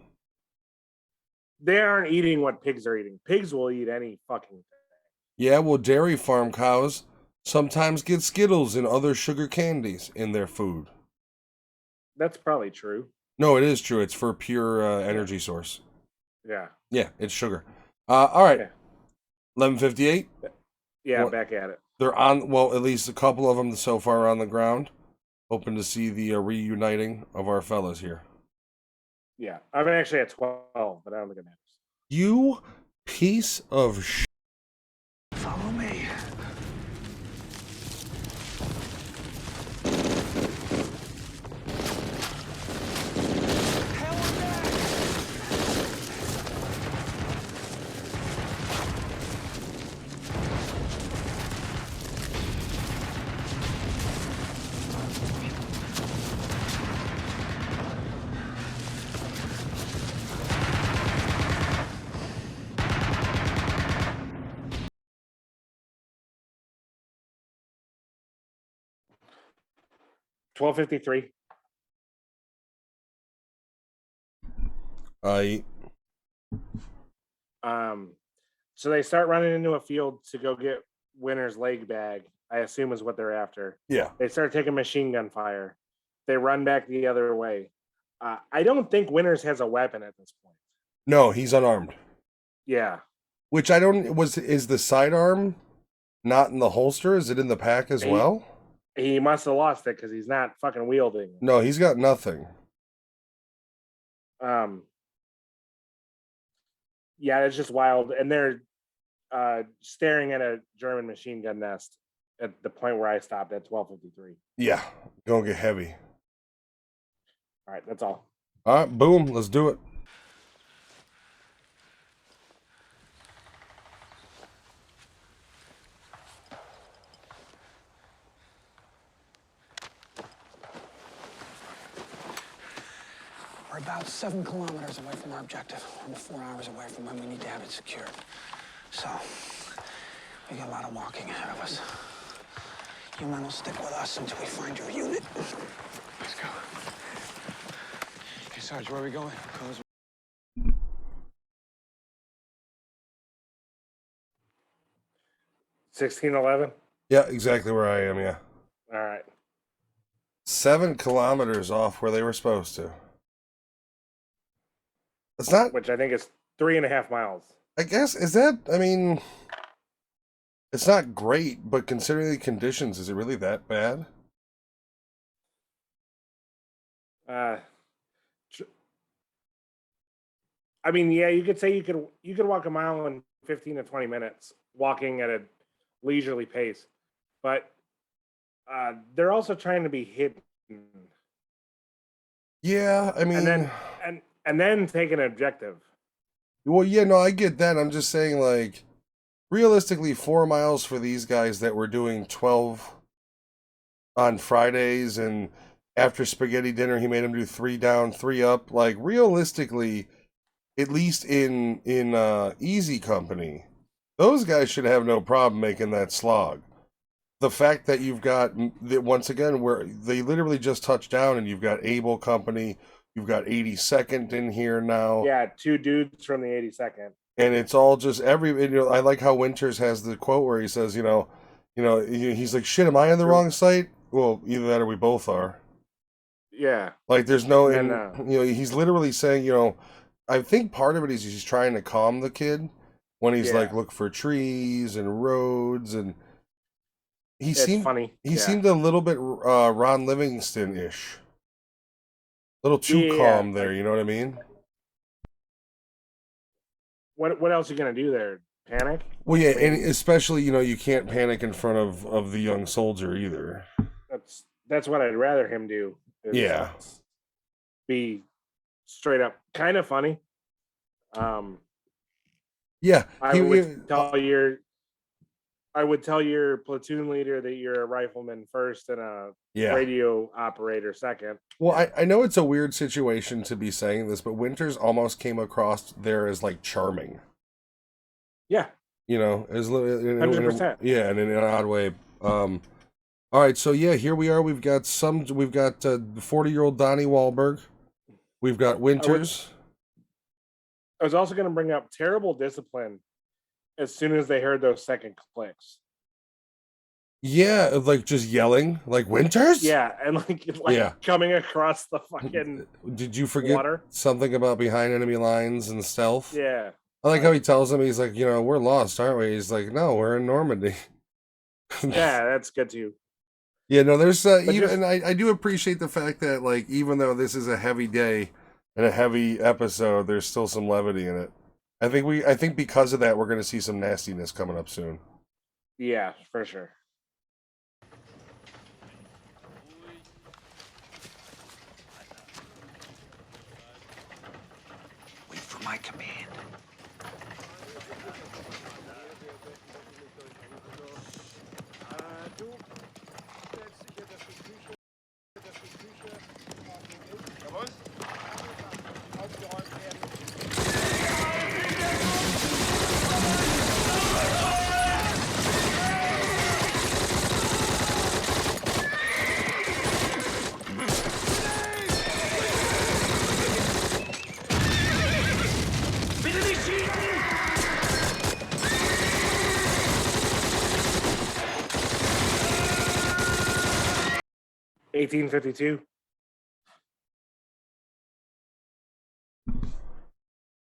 [SPEAKER 2] They aren't eating what pigs are eating. Pigs will eat any fucking thing.
[SPEAKER 1] Yeah, well, dairy farm cows sometimes get Skittles and other sugar candies in their food.
[SPEAKER 2] That's probably true.
[SPEAKER 1] No, it is true. It's for pure energy source.
[SPEAKER 2] Yeah.
[SPEAKER 1] Yeah, it's sugar. All right.
[SPEAKER 2] Yeah.
[SPEAKER 1] 11:58.
[SPEAKER 2] Yeah,
[SPEAKER 1] well,
[SPEAKER 2] back at it.
[SPEAKER 1] They're on. Well, at least a couple of them so far are on the ground. Hoping to see the reuniting of our fellas here.
[SPEAKER 2] Yeah, I'm actually at 12, but I don't think it matters.
[SPEAKER 1] You piece of shit.
[SPEAKER 6] Follow me. Hell back.
[SPEAKER 2] 12:53. So they start running into a field to go get Winter's leg bag. I assume is what they're after.
[SPEAKER 1] Yeah.
[SPEAKER 2] They start taking machine gun fire. They run back the other way. I don't think Winters has a weapon at this point.
[SPEAKER 1] No, he's unarmed.
[SPEAKER 2] Yeah.
[SPEAKER 1] Which I don't is the sidearm not in the holster? Is it in the pack as well?
[SPEAKER 2] He must have lost it because he's not fucking wielding.
[SPEAKER 1] No, he's got nothing.
[SPEAKER 2] Yeah, it's just wild. And they're staring at a German machine gun nest at the point where I stopped at 12:53.
[SPEAKER 1] Yeah, gonna get heavy.
[SPEAKER 2] All right, that's all.
[SPEAKER 1] All right, boom, let's do it.
[SPEAKER 7] We're about 7 kilometers away from our objective. We're 4 hours away from when we need to have it secured. So, we got a lot of walking ahead of us. You men will stick with us until we find your unit. Let's go. Hey, Sarge, where are we going?
[SPEAKER 2] 1611.
[SPEAKER 1] Yeah, exactly where I am, yeah.
[SPEAKER 2] All right.
[SPEAKER 1] 7 kilometers off where they were supposed to. It's not,
[SPEAKER 2] Which I think is 3.5 miles.
[SPEAKER 1] I guess, is that, I mean, it's not great, but considering the conditions, is it really that bad?
[SPEAKER 2] I mean, yeah, you could say you could walk a mile in 15 to 20 minutes, walking at a leisurely pace, but they're also trying to be hidden.
[SPEAKER 1] Yeah, I mean,
[SPEAKER 2] and then take an objective.
[SPEAKER 1] well, yeah, no, I get that. I'm just saying, like, realistically, 4 miles for these guys that were doing 12 on Fridays, and after spaghetti dinner, he made them do 3 down, 3 up. Like, realistically, at least in Easy Company, those guys should have no problem making that slog. The fact that you've got, once again, where they literally just touched down, and you've got Able Company, you've got 82nd in here now.
[SPEAKER 2] Yeah, 2 dudes from the 82nd.
[SPEAKER 1] And it's all just I like how Winters has the quote where he says, he's like, shit, am I on the wrong site? Well, either that or we both are.
[SPEAKER 2] Yeah.
[SPEAKER 1] Like, there's no, he's literally saying, I think part of it is he's trying to calm the kid when he's like, look for trees and roads, and
[SPEAKER 2] It's funny.
[SPEAKER 1] He seemed a little bit Ron Livingston-ish. A little too calm there, you know what I mean?
[SPEAKER 2] What else are you gonna do there? Panic?
[SPEAKER 1] Well, yeah, and especially, you can't panic in front of the young soldier either.
[SPEAKER 2] That's what I'd rather him do.
[SPEAKER 1] Yeah.
[SPEAKER 2] Be straight up kind of funny.
[SPEAKER 1] Yeah.
[SPEAKER 2] I would tell your platoon leader that you're a rifleman first and a radio operator second.
[SPEAKER 1] Well, I know it's a weird situation to be saying this, but Winters almost came across there as like charming.
[SPEAKER 2] Yeah.
[SPEAKER 1] As
[SPEAKER 2] 100%.
[SPEAKER 1] Yeah, and in an odd way. All right, so yeah, here we are. We've got 40-year-old Donnie Wahlberg. We've got Winters.
[SPEAKER 2] I was also going to bring up terrible discipline as soon as they heard those second clicks.
[SPEAKER 1] Yeah, like just yelling, like Winters?
[SPEAKER 2] Yeah, and coming across the fucking
[SPEAKER 1] Did you forget
[SPEAKER 2] water?
[SPEAKER 1] Something about behind enemy lines and stealth?
[SPEAKER 2] Yeah.
[SPEAKER 1] I like how he tells him, he's like, we're lost, aren't we? He's like, no, we're in Normandy.
[SPEAKER 2] Yeah, that's good too.
[SPEAKER 1] Yeah, no, there's and I do appreciate the fact that, like, even though this is a heavy day and a heavy episode, there's still some levity in it. I think because of that, we're going to see some nastiness coming up soon.
[SPEAKER 2] Yeah, for sure.
[SPEAKER 7] Wait for my command.
[SPEAKER 2] 1852.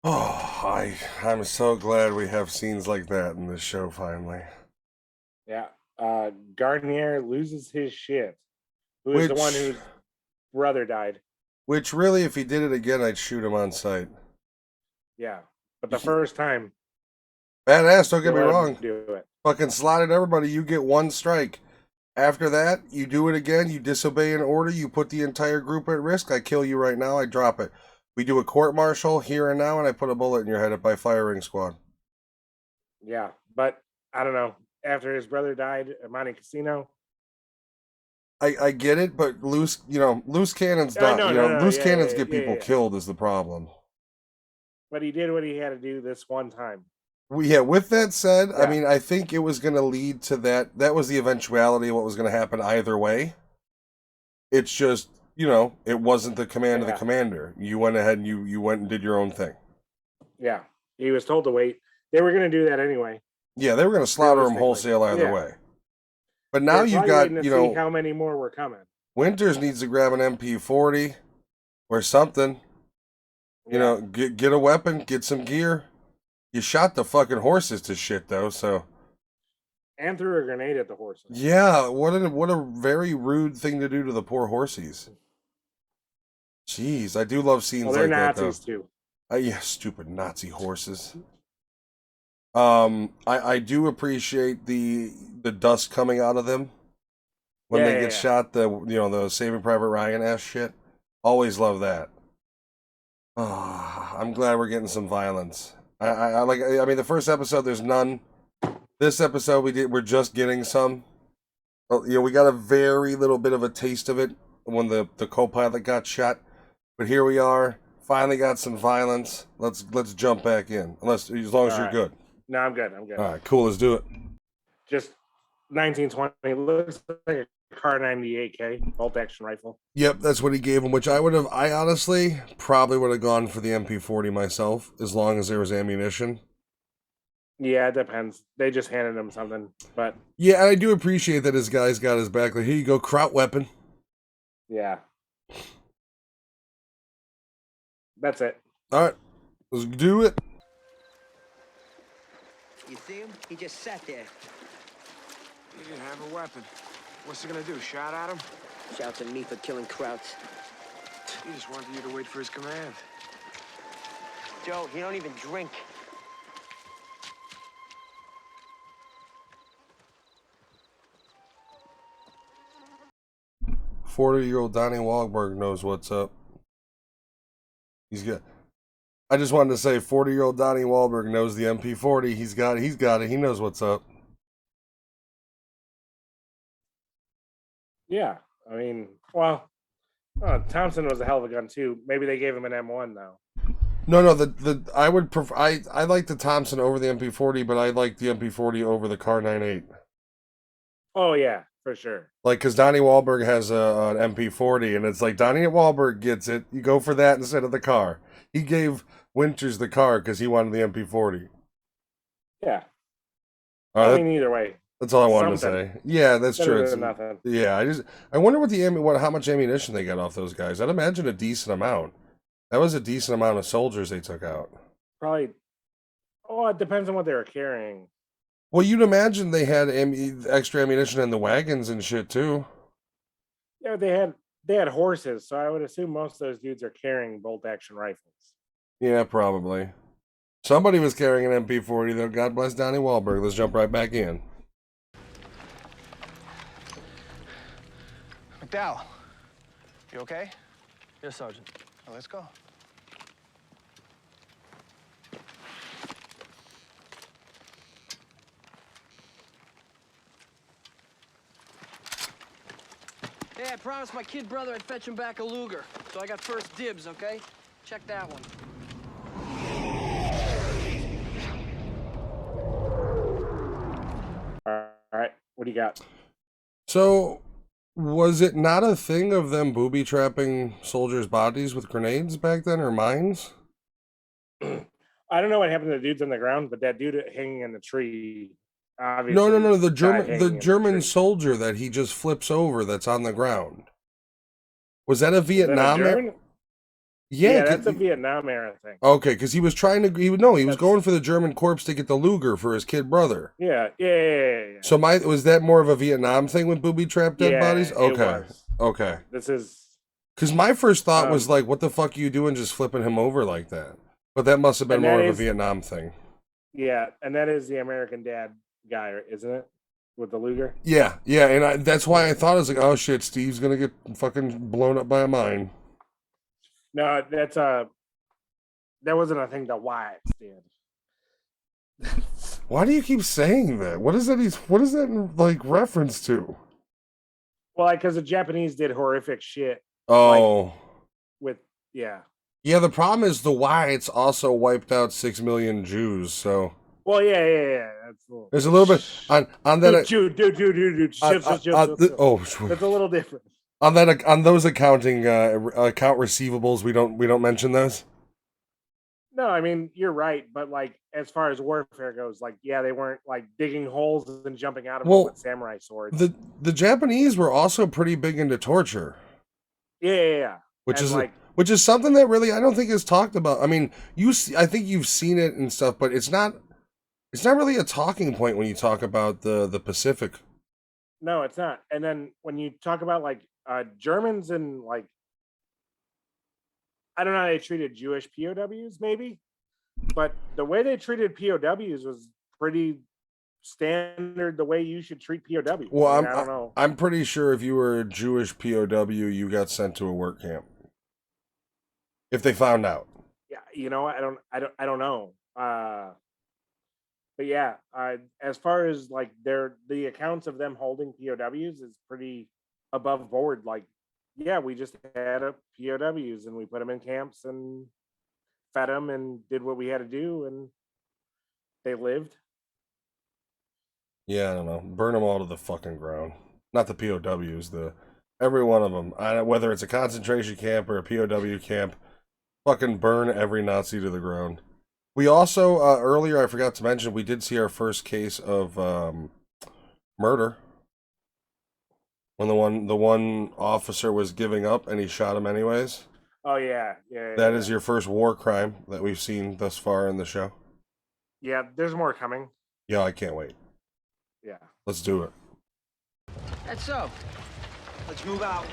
[SPEAKER 1] Oh, I'm so glad we have scenes like that in this show finally.
[SPEAKER 2] Yeah. Gardner loses his shit. Who is the one whose brother died?
[SPEAKER 1] Which really, if he did it again, I'd shoot him on sight.
[SPEAKER 2] Yeah. But the first time,
[SPEAKER 1] Badass, don't get me
[SPEAKER 2] they let him
[SPEAKER 1] wrong.
[SPEAKER 2] do it.
[SPEAKER 1] Fucking slotted everybody, you get one strike. After that, you do it again, you disobey an order, you put the entire group at risk, I kill you right now, I drop it. We do a court-martial here and now, and I put a bullet in your head by firing squad.
[SPEAKER 2] Yeah. But I don't know. After his brother died at Monte Casino.
[SPEAKER 1] I get it, but loose cannons loose cannons get people killed is the problem.
[SPEAKER 2] But he did what he had to do this one time.
[SPEAKER 1] With that said,
[SPEAKER 2] Yeah.
[SPEAKER 1] I mean, I think it was going to lead to that. That was the eventuality of what was going to happen either way. It's just, it wasn't the command of the commander. You went ahead and you went and did your own thing.
[SPEAKER 2] Yeah. He was told to wait. They were going to do that anyway.
[SPEAKER 1] Yeah, they were going to slaughter him wholesale either way. But now you've got,
[SPEAKER 2] see how many more were coming.
[SPEAKER 1] Winters needs to grab an MP40 or something. Get a weapon, get some gear. You shot the fucking horses to shit though, so.
[SPEAKER 2] And threw a grenade at the horses.
[SPEAKER 1] Yeah, what a very rude thing to do to the poor horsies. Jeez, I do love scenes like that though. They're
[SPEAKER 2] Nazis too.
[SPEAKER 1] Yeah, stupid Nazi horses. I do appreciate the dust coming out of them when they get shot. The Saving Private Ryan ass shit. Always love that. I'm glad we're getting some violence. I mean, the first episode there's none. This episode we're just getting some. We got a very little bit of a taste of it when the co-pilot got shot, but here we are. Finally got some violence. Let's jump back in. As long as you're good.
[SPEAKER 2] No, I'm good.
[SPEAKER 1] All right, cool. Let's do it.
[SPEAKER 2] Just 1920 looks like a Car 98K bolt action rifle.
[SPEAKER 1] Yep, that's what he gave him. Which I honestly probably would have gone for the MP40 myself, as long as there was ammunition.
[SPEAKER 2] Yeah, it depends. They just handed him something, but
[SPEAKER 1] yeah, and I do appreciate that his guy's got his back. Like, here you go, kraut weapon.
[SPEAKER 2] Yeah, that's it.
[SPEAKER 1] All right, let's do it.
[SPEAKER 8] You see him? He just sat there.
[SPEAKER 6] He didn't have a weapon. What's he gonna do, shout at him?
[SPEAKER 8] Shouts at me for killing Krauts.
[SPEAKER 6] He just wanted you to wait for his command.
[SPEAKER 8] Joe, he don't even drink.
[SPEAKER 1] "40-year-old Donnie Wahlberg knows what's up. He's good. I just wanted to say 40-year-old Donnie Wahlberg knows the MP40. He's got it. He knows what's up.
[SPEAKER 2] Yeah, I mean, Thompson was a hell of a gun too. Maybe they gave him an M1 though.
[SPEAKER 1] No, I would prefer. I like the Thompson over the MP40, but I like the MP40 over the Car 98.
[SPEAKER 2] Oh yeah, for sure.
[SPEAKER 1] Like, because Donnie Wahlberg has an MP40, and it's like Donnie Wahlberg gets it. You go for that instead of the car. He gave Winters the car because he wanted the MP40.
[SPEAKER 2] Yeah.
[SPEAKER 1] I
[SPEAKER 2] mean, either way.
[SPEAKER 1] That's all I wanted to say. Yeah, that's true. It's,
[SPEAKER 2] nothing.
[SPEAKER 1] Yeah, I wonder how much ammunition they got off those guys. I'd imagine a decent amount. That was a decent amount of soldiers they took out.
[SPEAKER 2] Probably. Oh, it depends on what they were carrying.
[SPEAKER 1] Well, you'd imagine they had extra ammunition in the wagons and shit too.
[SPEAKER 2] Yeah, they had horses, so I would assume most of those dudes are carrying bolt action rifles.
[SPEAKER 1] Yeah, probably. Somebody was carrying an MP40 though. God bless Donnie Wahlberg. Let's jump right back in.
[SPEAKER 7] McDowell, you okay?
[SPEAKER 9] Yes, Sergeant.
[SPEAKER 7] Well, let's go.
[SPEAKER 9] Hey, I promised my kid brother I'd fetch him back a Luger, so I got first dibs, okay? Check that one.
[SPEAKER 2] All right, what do you got?
[SPEAKER 1] So, was it not a thing of them booby trapping soldiers' bodies with grenades back then, or mines?
[SPEAKER 2] I don't know what happened to the dudes on the ground, but that dude hanging in the tree, obviously.
[SPEAKER 1] No. The German soldier that he just flips over that's on the ground. Was that a
[SPEAKER 2] Is that a
[SPEAKER 1] Vietnam?
[SPEAKER 2] German?
[SPEAKER 1] Yeah,
[SPEAKER 2] that's a Vietnam era thing.
[SPEAKER 1] okay, because he was trying to. He was going for the German corpse to get the Luger for his kid brother.
[SPEAKER 2] Yeah.
[SPEAKER 1] So was that more of a Vietnam thing with booby trap dead bodies?
[SPEAKER 2] It
[SPEAKER 1] Okay,
[SPEAKER 2] was.
[SPEAKER 1] okay.
[SPEAKER 2] This is
[SPEAKER 1] Because my first thought was like, what the fuck are you doing, just flipping him over like that? But that must have been
[SPEAKER 2] And that
[SPEAKER 1] more of a
[SPEAKER 2] is-
[SPEAKER 1] Vietnam thing.
[SPEAKER 2] yeah, and that is the American Dad guy, isn't it? With the Luger.
[SPEAKER 1] Yeah, and that's why I thought I was like, oh shit, Steve's gonna get fucking blown up by a mine.
[SPEAKER 2] No, that wasn't a thing that Wyatt did.
[SPEAKER 1] Why do you keep saying that? What is that? What is that like reference to?
[SPEAKER 2] Well, like because the Japanese did horrific shit
[SPEAKER 1] Oh,
[SPEAKER 2] with yeah.
[SPEAKER 1] yeah. The problem is the Wyatts also wiped out 6 million Jews. So
[SPEAKER 2] Well, yeah. That's a little.
[SPEAKER 1] there's a little bit on that.
[SPEAKER 2] Dude.
[SPEAKER 1] Oh,
[SPEAKER 2] That's a little different.
[SPEAKER 1] on those accounting account receivables, we don't mention those.
[SPEAKER 2] No, I mean you're right, but like as far as warfare goes, like yeah, they weren't like digging holes and jumping out of them with samurai swords.
[SPEAKER 1] The Japanese were also pretty big into torture.
[SPEAKER 2] Yeah.
[SPEAKER 1] Which
[SPEAKER 2] And,
[SPEAKER 1] is something that really I don't think is talked about. I mean, I think you've seen it and stuff, but it's not really a talking point when you talk about the Pacific.
[SPEAKER 2] No, it's not. And then when you talk about like Germans and like I don't know how they treated Jewish POWs, maybe, but the way they treated POWs was pretty standard. The way you should treat POWs.
[SPEAKER 1] Well,
[SPEAKER 2] I don't know.
[SPEAKER 1] I'm pretty sure if you were a Jewish POW, you got sent to a work camp. If they found out.
[SPEAKER 2] Yeah, you know, I don't know. But yeah, as far as like the accounts of them holding POWs is pretty above board. Like, yeah, we just had POWs and we put them in camps and fed them and did what we had to do, and they lived.
[SPEAKER 1] Yeah, I don't know. Burn them all to the fucking ground. Not the POWs, every one of them. Whether it's a concentration camp or a POW camp, fucking burn every Nazi to the ground. We also earlier I forgot to mention we did see our first case of murder. When the one officer was giving up and he shot him anyways.
[SPEAKER 2] Oh yeah.
[SPEAKER 1] That is your first war crime that we've seen thus far in the show.
[SPEAKER 2] Yeah, there's more coming.
[SPEAKER 1] Yeah, I can't wait.
[SPEAKER 2] Yeah.
[SPEAKER 1] Let's do it.
[SPEAKER 9] That's so.
[SPEAKER 8] Let's move out.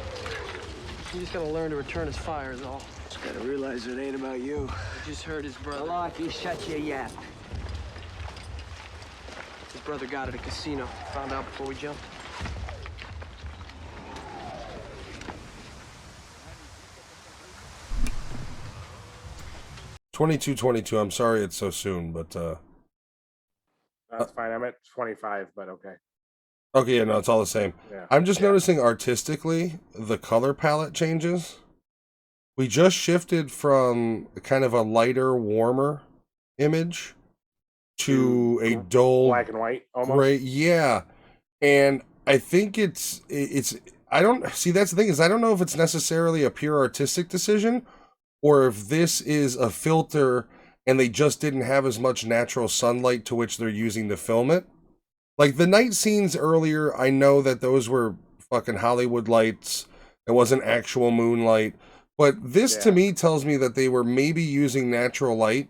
[SPEAKER 9] He's just gonna learn to return his fire is all.
[SPEAKER 8] Just gotta realize it ain't about you.
[SPEAKER 9] I just heard his brother.
[SPEAKER 8] Malaki, shut your yap.
[SPEAKER 9] His brother got at a casino. Found out before we jumped.
[SPEAKER 1] $22.22. I'm sorry it's so soon, but
[SPEAKER 2] That's fine. I'm at 25, but okay.
[SPEAKER 1] okay, yeah, no, it's all the same.
[SPEAKER 2] Yeah.
[SPEAKER 1] I'm just noticing artistically the color palette changes. We just shifted from kind of a lighter, warmer image to a dull
[SPEAKER 2] black and white almost.
[SPEAKER 1] gray. Yeah, and I think it's. I don't see. That's the thing is I don't know if it's necessarily a pure artistic decision, or if this is a filter and they just didn't have as much natural sunlight to which they're using to film it. Like the night scenes earlier, I know that those were fucking Hollywood lights. It wasn't actual moonlight. But this to me tells me that they were maybe using natural light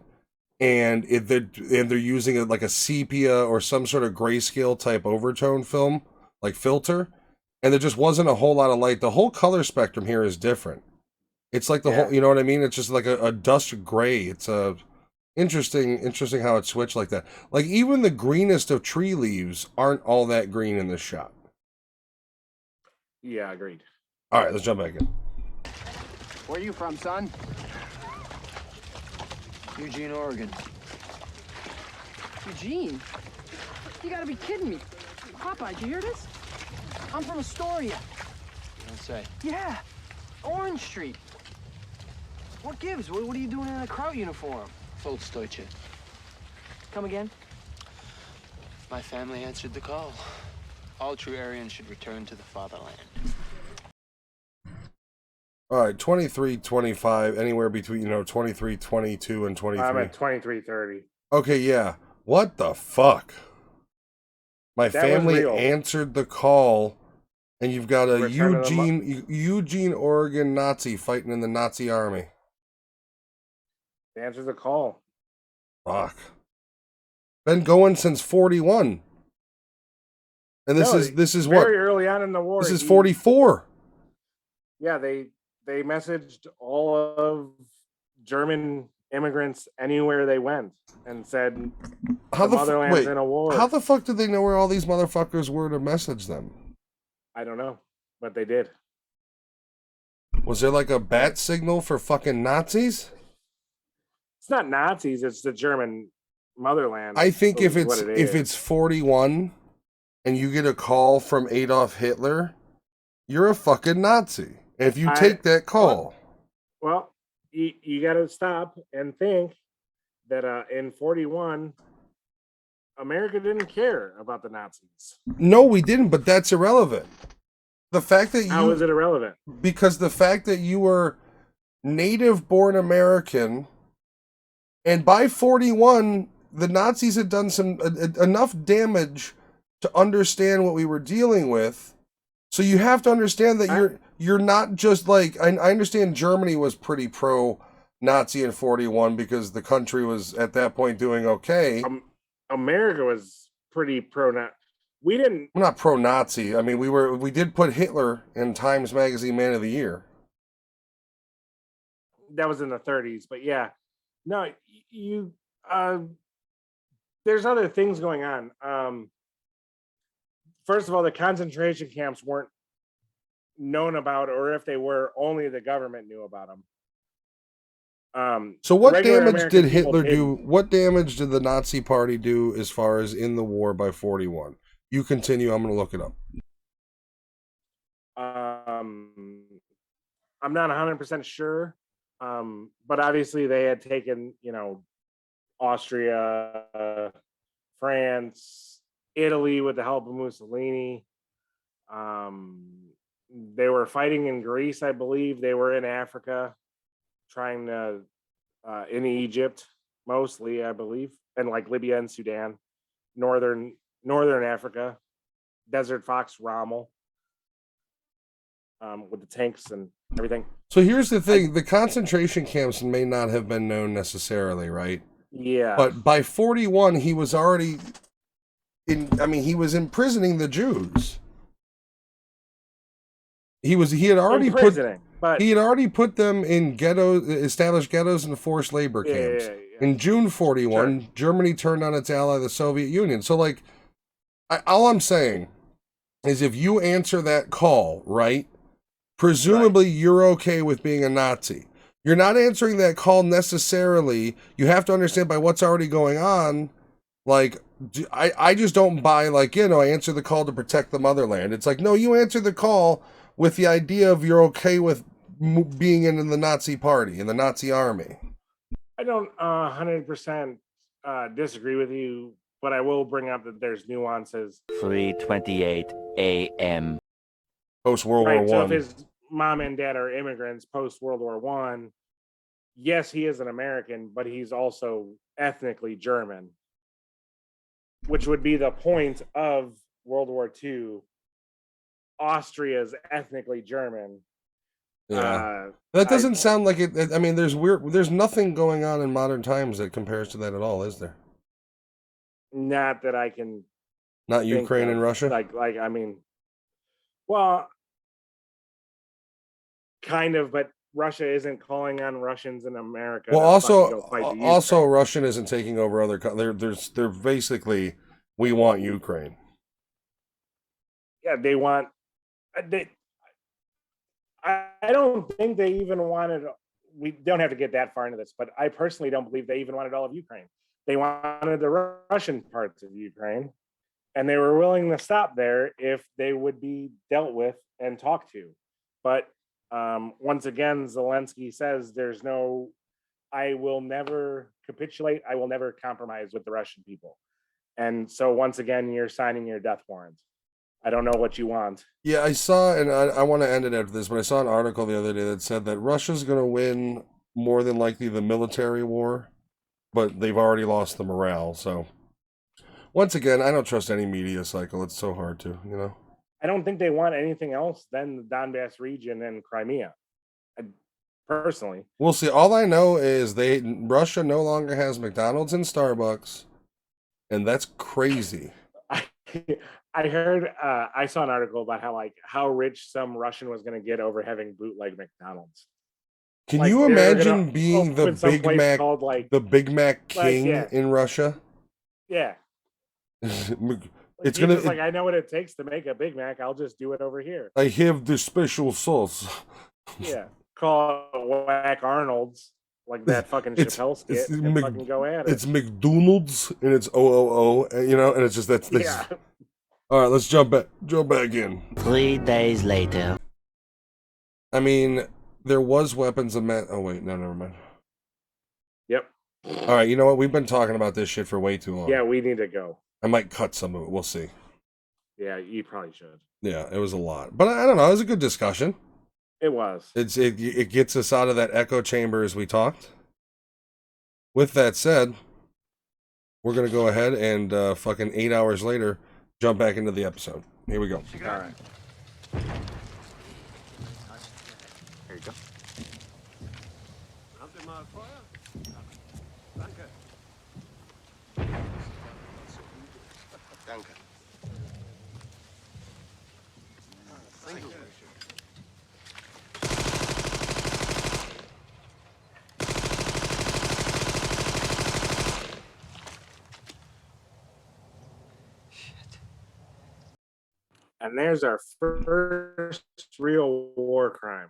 [SPEAKER 1] and they're using it like a sepia or some sort of grayscale type overtone film, like filter. And there just wasn't a whole lot of light. The whole color spectrum here is different. It's like the whole, you know what I mean? It's just like a dust gray. It's interesting how it switched like that. Like even the greenest of tree leaves aren't all that green in this shot.
[SPEAKER 2] Yeah, agreed.
[SPEAKER 1] All right, let's jump back in.
[SPEAKER 9] Where are you from, son?
[SPEAKER 8] Eugene, Oregon.
[SPEAKER 9] Eugene? You gotta be kidding me. Popeye, did you hear this? I'm from Astoria.
[SPEAKER 8] You don't say.
[SPEAKER 9] Yeah, Orange Street. What gives? What are you doing in a Kraut uniform?
[SPEAKER 8] Volksdeutsche.
[SPEAKER 9] Come again?
[SPEAKER 8] My family answered the call. All true Aryans should return to the fatherland.
[SPEAKER 1] All right, 23, 25, anywhere between, 23, 22, and 23.
[SPEAKER 2] I'm at 23:30.
[SPEAKER 1] Okay, yeah. What the fuck? My
[SPEAKER 2] That was
[SPEAKER 1] family
[SPEAKER 2] real.
[SPEAKER 1] answered the call. And you've got a
[SPEAKER 2] Return of the
[SPEAKER 1] Eugene, Oregon Nazi fighting in the Nazi army.
[SPEAKER 2] Answer the call.
[SPEAKER 1] Fuck. Been going since 41. And this
[SPEAKER 2] No,
[SPEAKER 1] is
[SPEAKER 2] very
[SPEAKER 1] what?
[SPEAKER 2] early on in the war.
[SPEAKER 1] This is 44.
[SPEAKER 2] Yeah, they messaged all of German immigrants anywhere they went and said
[SPEAKER 1] How
[SPEAKER 2] the
[SPEAKER 1] the
[SPEAKER 2] motherland's
[SPEAKER 1] wait,
[SPEAKER 2] in a war.
[SPEAKER 1] how the fuck did they know where all these motherfuckers were to message them?
[SPEAKER 2] I don't know, but they did.
[SPEAKER 1] Was there like a bat signal for fucking Nazis?
[SPEAKER 2] It's not Nazis, it's the German motherland.
[SPEAKER 1] I think if
[SPEAKER 2] is what
[SPEAKER 1] it's
[SPEAKER 2] it
[SPEAKER 1] if
[SPEAKER 2] is.
[SPEAKER 1] it's 41 and you get a call from Adolf Hitler, you're a fucking Nazi. If you take that call.
[SPEAKER 2] Well, you got to stop and think that in 41, America didn't care about the Nazis.
[SPEAKER 1] No, we didn't, but that's irrelevant. The fact that
[SPEAKER 2] How is it irrelevant?
[SPEAKER 1] Because the fact that you were native born American, and by 41, the Nazis had done some enough damage to understand what we were dealing with. So you have to understand that you're not just like, I understand Germany was pretty pro-Nazi in 41 because the country was at that point doing okay.
[SPEAKER 2] America was pretty pro-Nazi.
[SPEAKER 1] We're not pro-Nazi. I mean, we did put Hitler in Times Magazine Man of the Year.
[SPEAKER 2] That was in the 30s, but yeah. No, there's other things going on. First of all, the concentration camps weren't known about, or if they were, only the government knew about them.
[SPEAKER 1] So what
[SPEAKER 2] regular
[SPEAKER 1] damage
[SPEAKER 2] American
[SPEAKER 1] did
[SPEAKER 2] people
[SPEAKER 1] Hitler do?
[SPEAKER 2] didn't.
[SPEAKER 1] What damage did the Nazi Party do as far as in the war by 41? You continue. I'm going to look it up.
[SPEAKER 2] I'm not 100% sure, but obviously they had taken, Austria, France, Italy with the help of Mussolini. They were fighting in Greece, I believe. They were in Africa, trying to in Egypt mostly, I believe, and like Libya and Sudan, northern Africa, Desert Fox, Rommel, with the tanks and everything.
[SPEAKER 1] So here's the thing: the concentration camps may not have been known necessarily, right?
[SPEAKER 2] Yeah.
[SPEAKER 1] But by 41, he was already he was imprisoning the Jews. He had already put them in ghettos, established ghettos and forced labor camps.
[SPEAKER 2] Yeah.
[SPEAKER 1] In June 41, sure. Germany turned on its ally, the Soviet Union. So, like, all I'm saying is if you answer that call, right, presumably you're okay with being a Nazi. You're not answering that call necessarily. You have to understand by what's already going on. Like, I just don't buy, like, I answer the call to protect the motherland. It's like, no, you answer the call with the idea of you're okay with being in the Nazi party, in the Nazi army.
[SPEAKER 2] I don't 100% disagree with you, but I will bring up that there's nuances.
[SPEAKER 10] 3:28 a.m.
[SPEAKER 1] Post World War
[SPEAKER 2] So
[SPEAKER 1] I.
[SPEAKER 2] if his mom and dad are immigrants post World War I, yes, he is an American, but he's also ethnically German, which would be the point of World War II. Austria's ethnically German.
[SPEAKER 1] Yeah, that doesn't sound like it. I mean, there's nothing going on in modern times that compares to that at all, is there?
[SPEAKER 2] Not that I can.
[SPEAKER 1] Not Ukraine and Russia.
[SPEAKER 2] Like I mean, well, kind of, but Russia isn't calling on Russians in America.
[SPEAKER 1] Well, also, Russian isn't taking over other. They're basically, we want Ukraine.
[SPEAKER 2] Yeah, they want. I don't think they even wanted. We don't have to get that far into this, but I personally don't believe they even wanted all of Ukraine. They wanted the Russian parts of Ukraine, and they were willing to stop there if they would be dealt with and talked to. But once again, Zelensky says I will never capitulate. I will never compromise with the Russian people. And so once again, you're signing your death warrant. I don't know what you want.
[SPEAKER 1] Yeah, I saw, and I want to end it after this, but I saw an article the other day that said that Russia's going to win more than likely the military war, but they've already lost the morale. So once again, I don't trust any media cycle. It's so hard to,
[SPEAKER 2] I don't think they want anything else than the Donbass region and Crimea. Personally,
[SPEAKER 1] We'll see. All I know is Russia no longer has McDonald's and Starbucks, and that's crazy.
[SPEAKER 2] I heard I saw an article about how rich some Russian was going to get over having bootleg McDonald's.
[SPEAKER 1] Can
[SPEAKER 2] Like,
[SPEAKER 1] you
[SPEAKER 2] they're
[SPEAKER 1] imagine
[SPEAKER 2] gonna
[SPEAKER 1] being the
[SPEAKER 2] open some
[SPEAKER 1] Big
[SPEAKER 2] place
[SPEAKER 1] Mac,
[SPEAKER 2] called, like-
[SPEAKER 1] the Big Mac king
[SPEAKER 2] yeah.
[SPEAKER 1] in Russia?
[SPEAKER 2] Yeah,
[SPEAKER 1] It's
[SPEAKER 2] he's
[SPEAKER 1] gonna.
[SPEAKER 2] just like, I know what it takes to make a Big Mac. I'll just do it over here.
[SPEAKER 1] I have the special sauce.
[SPEAKER 2] Yeah, call it Whack Arnold's, like that fucking Chappelle skit, and fucking go at it.
[SPEAKER 1] It's McDonald's and it's OOO, you know, and it's just that's.
[SPEAKER 2] Yeah.
[SPEAKER 1] All right, let's jump back in.
[SPEAKER 10] 3 days later.
[SPEAKER 1] I mean, there was weapons of mass. Oh wait, no, never mind.
[SPEAKER 2] Yep.
[SPEAKER 1] All right, you know what? We've been talking about this shit for way too long.
[SPEAKER 2] Yeah, we need to go.
[SPEAKER 1] I might cut some of it. We'll see.
[SPEAKER 2] Yeah, you probably should.
[SPEAKER 1] Yeah, it was a lot, but I don't know. It was a good discussion.
[SPEAKER 2] It was.
[SPEAKER 1] It gets us out of that echo chamber as we talked. With that said, we're gonna go ahead and fucking 8 hours later jump back into the episode. Here we go.
[SPEAKER 2] All right.
[SPEAKER 8] Here you go.
[SPEAKER 2] And there's our first real war crime.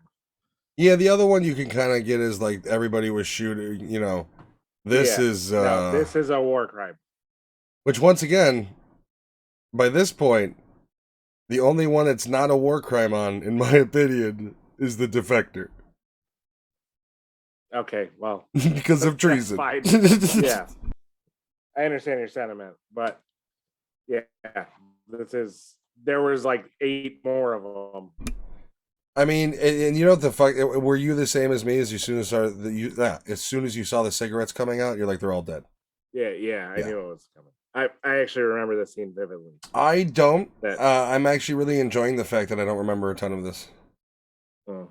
[SPEAKER 1] Yeah, the other one you can kind of get is like everybody was shooting. You know, this
[SPEAKER 2] Yeah.
[SPEAKER 1] is
[SPEAKER 2] No, this is a war crime.
[SPEAKER 1] which once again, by this point, the only one that's not a war crime on, in my opinion, is the defector.
[SPEAKER 2] Okay, well,
[SPEAKER 1] Because of treason.
[SPEAKER 2] fine. Yeah, I understand your sentiment, but yeah, there was like 8 more of them.
[SPEAKER 1] I mean, and you know what the fuck? Were you the same as me? As soon as as soon as you saw the cigarettes coming out, you're like, they're all dead.
[SPEAKER 2] Yeah, I knew it was coming. I actually remember the scene vividly.
[SPEAKER 1] I don't.
[SPEAKER 2] That-
[SPEAKER 1] I'm actually really enjoying the fact that I don't remember a ton of this.
[SPEAKER 2] Oh.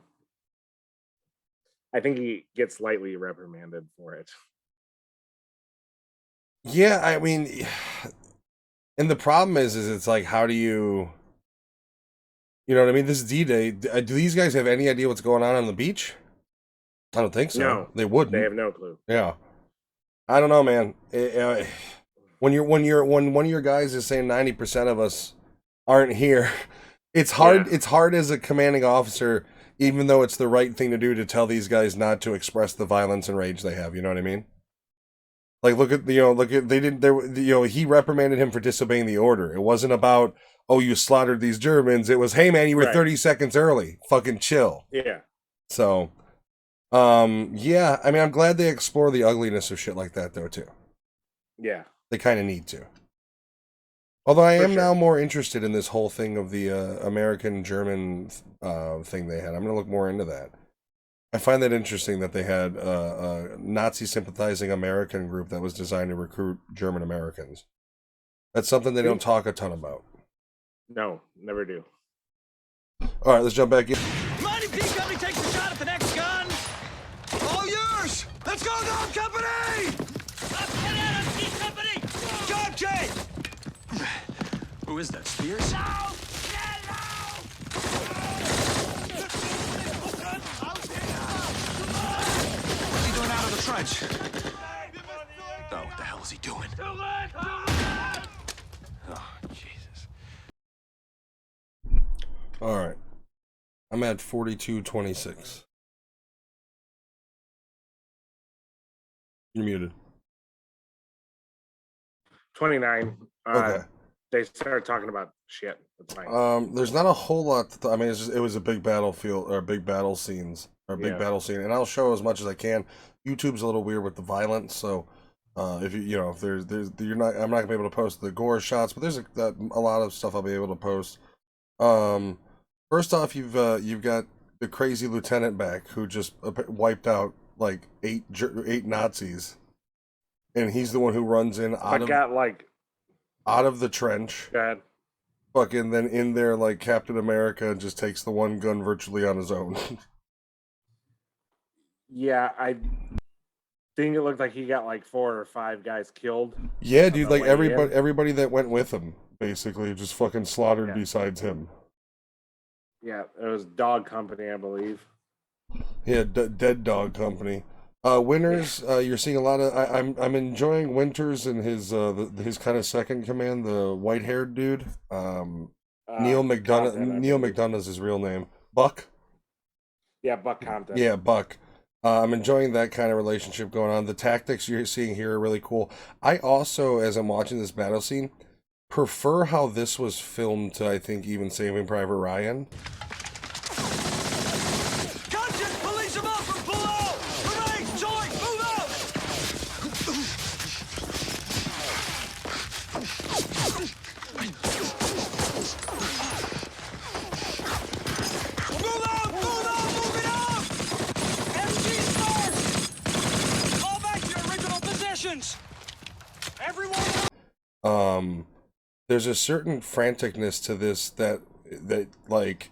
[SPEAKER 2] I think he gets lightly reprimanded for it.
[SPEAKER 1] Yeah, I mean, and the problem is it's like, how do you know what I mean? This is D-Day. Do these guys have any idea what's going on the beach? I don't think so.
[SPEAKER 2] No,
[SPEAKER 1] they wouldn't.
[SPEAKER 2] They have no clue.
[SPEAKER 1] Yeah, I don't know, man. When one of your guys is saying 90% of us aren't here, it's hard.
[SPEAKER 2] Yeah.
[SPEAKER 1] It's hard as a commanding officer, even though it's the right thing to do, to tell these guys not to express the violence and rage they have. You know what I mean? Like, he reprimanded him for disobeying the order. It wasn't about, oh, you slaughtered these Germans. It was, hey man, you were
[SPEAKER 2] Right.
[SPEAKER 1] 30 seconds early. Fucking chill.
[SPEAKER 2] Yeah.
[SPEAKER 1] So, yeah, I mean, I'm glad they explore the ugliness of shit like that, though, too.
[SPEAKER 2] Yeah.
[SPEAKER 1] They kind of need to. Although I
[SPEAKER 2] For
[SPEAKER 1] am
[SPEAKER 2] sure.
[SPEAKER 1] now more interested in this whole thing of the American-German thing they had. I'm going to look more into that. I find that interesting that they had a Nazi-sympathizing American group that was designed to recruit German Americans. That's something they don't talk a ton about.
[SPEAKER 2] No, never do.
[SPEAKER 1] All right, let's jump back in.
[SPEAKER 6] Mighty P Company takes a shot at the next gun. All yours. Let's go, Dog Company. Let's get at him, P Company. Job J. Who is that, Spears? What's he doing out of the trench? Oh, what the hell is he doing? Oh, Jesus.
[SPEAKER 1] All right. I'm at 42:26. You're muted.
[SPEAKER 2] 29.
[SPEAKER 1] Okay.
[SPEAKER 2] They started talking about shit. That's fine.
[SPEAKER 1] There's not a whole lot. I mean, it was a big battlefield or big battle scenes or big
[SPEAKER 2] Yeah.
[SPEAKER 1] battle scene, and I'll show as much as I can. YouTube's a little weird with the violence, so if if there's I'm not gonna be able to post the gore shots, but there's a lot of stuff I'll be able to post. First off, you've got the crazy lieutenant back who just wiped out like eight Nazis, and he's the one who runs in out of the trench.
[SPEAKER 2] God.
[SPEAKER 1] fucking then in there like Captain America and just takes the one gun virtually on his own.
[SPEAKER 2] Yeah, I think it looked like he got like 4 or 5 guys killed.
[SPEAKER 1] Yeah, dude, like
[SPEAKER 2] way in.
[SPEAKER 1] everybody that went with him basically just fucking slaughtered
[SPEAKER 2] Yeah.
[SPEAKER 1] besides him.
[SPEAKER 2] Yeah, it was Dog Company, I believe.
[SPEAKER 1] Yeah, Dead Dog Company. Winters, you're seeing a lot of. I'm enjoying Winters and his kind of second command, the white haired dude. Neil McDonough.
[SPEAKER 2] Compton, I
[SPEAKER 1] Neil
[SPEAKER 2] believe.
[SPEAKER 1] McDonough's his real name. Buck.
[SPEAKER 2] Yeah, Buck Compton.
[SPEAKER 1] Yeah, Buck. I'm enjoying that kind of relationship going on. The tactics you're seeing here are really cool. I also, as I'm watching this battle scene, prefer how this was filmed to, I think, even Saving Private Ryan.
[SPEAKER 6] Conscious, police him up from below! Remains, join, move out! Move out, move it out! MG start! Fall back to your original positions! Everyone...
[SPEAKER 1] There's a certain franticness to this that like,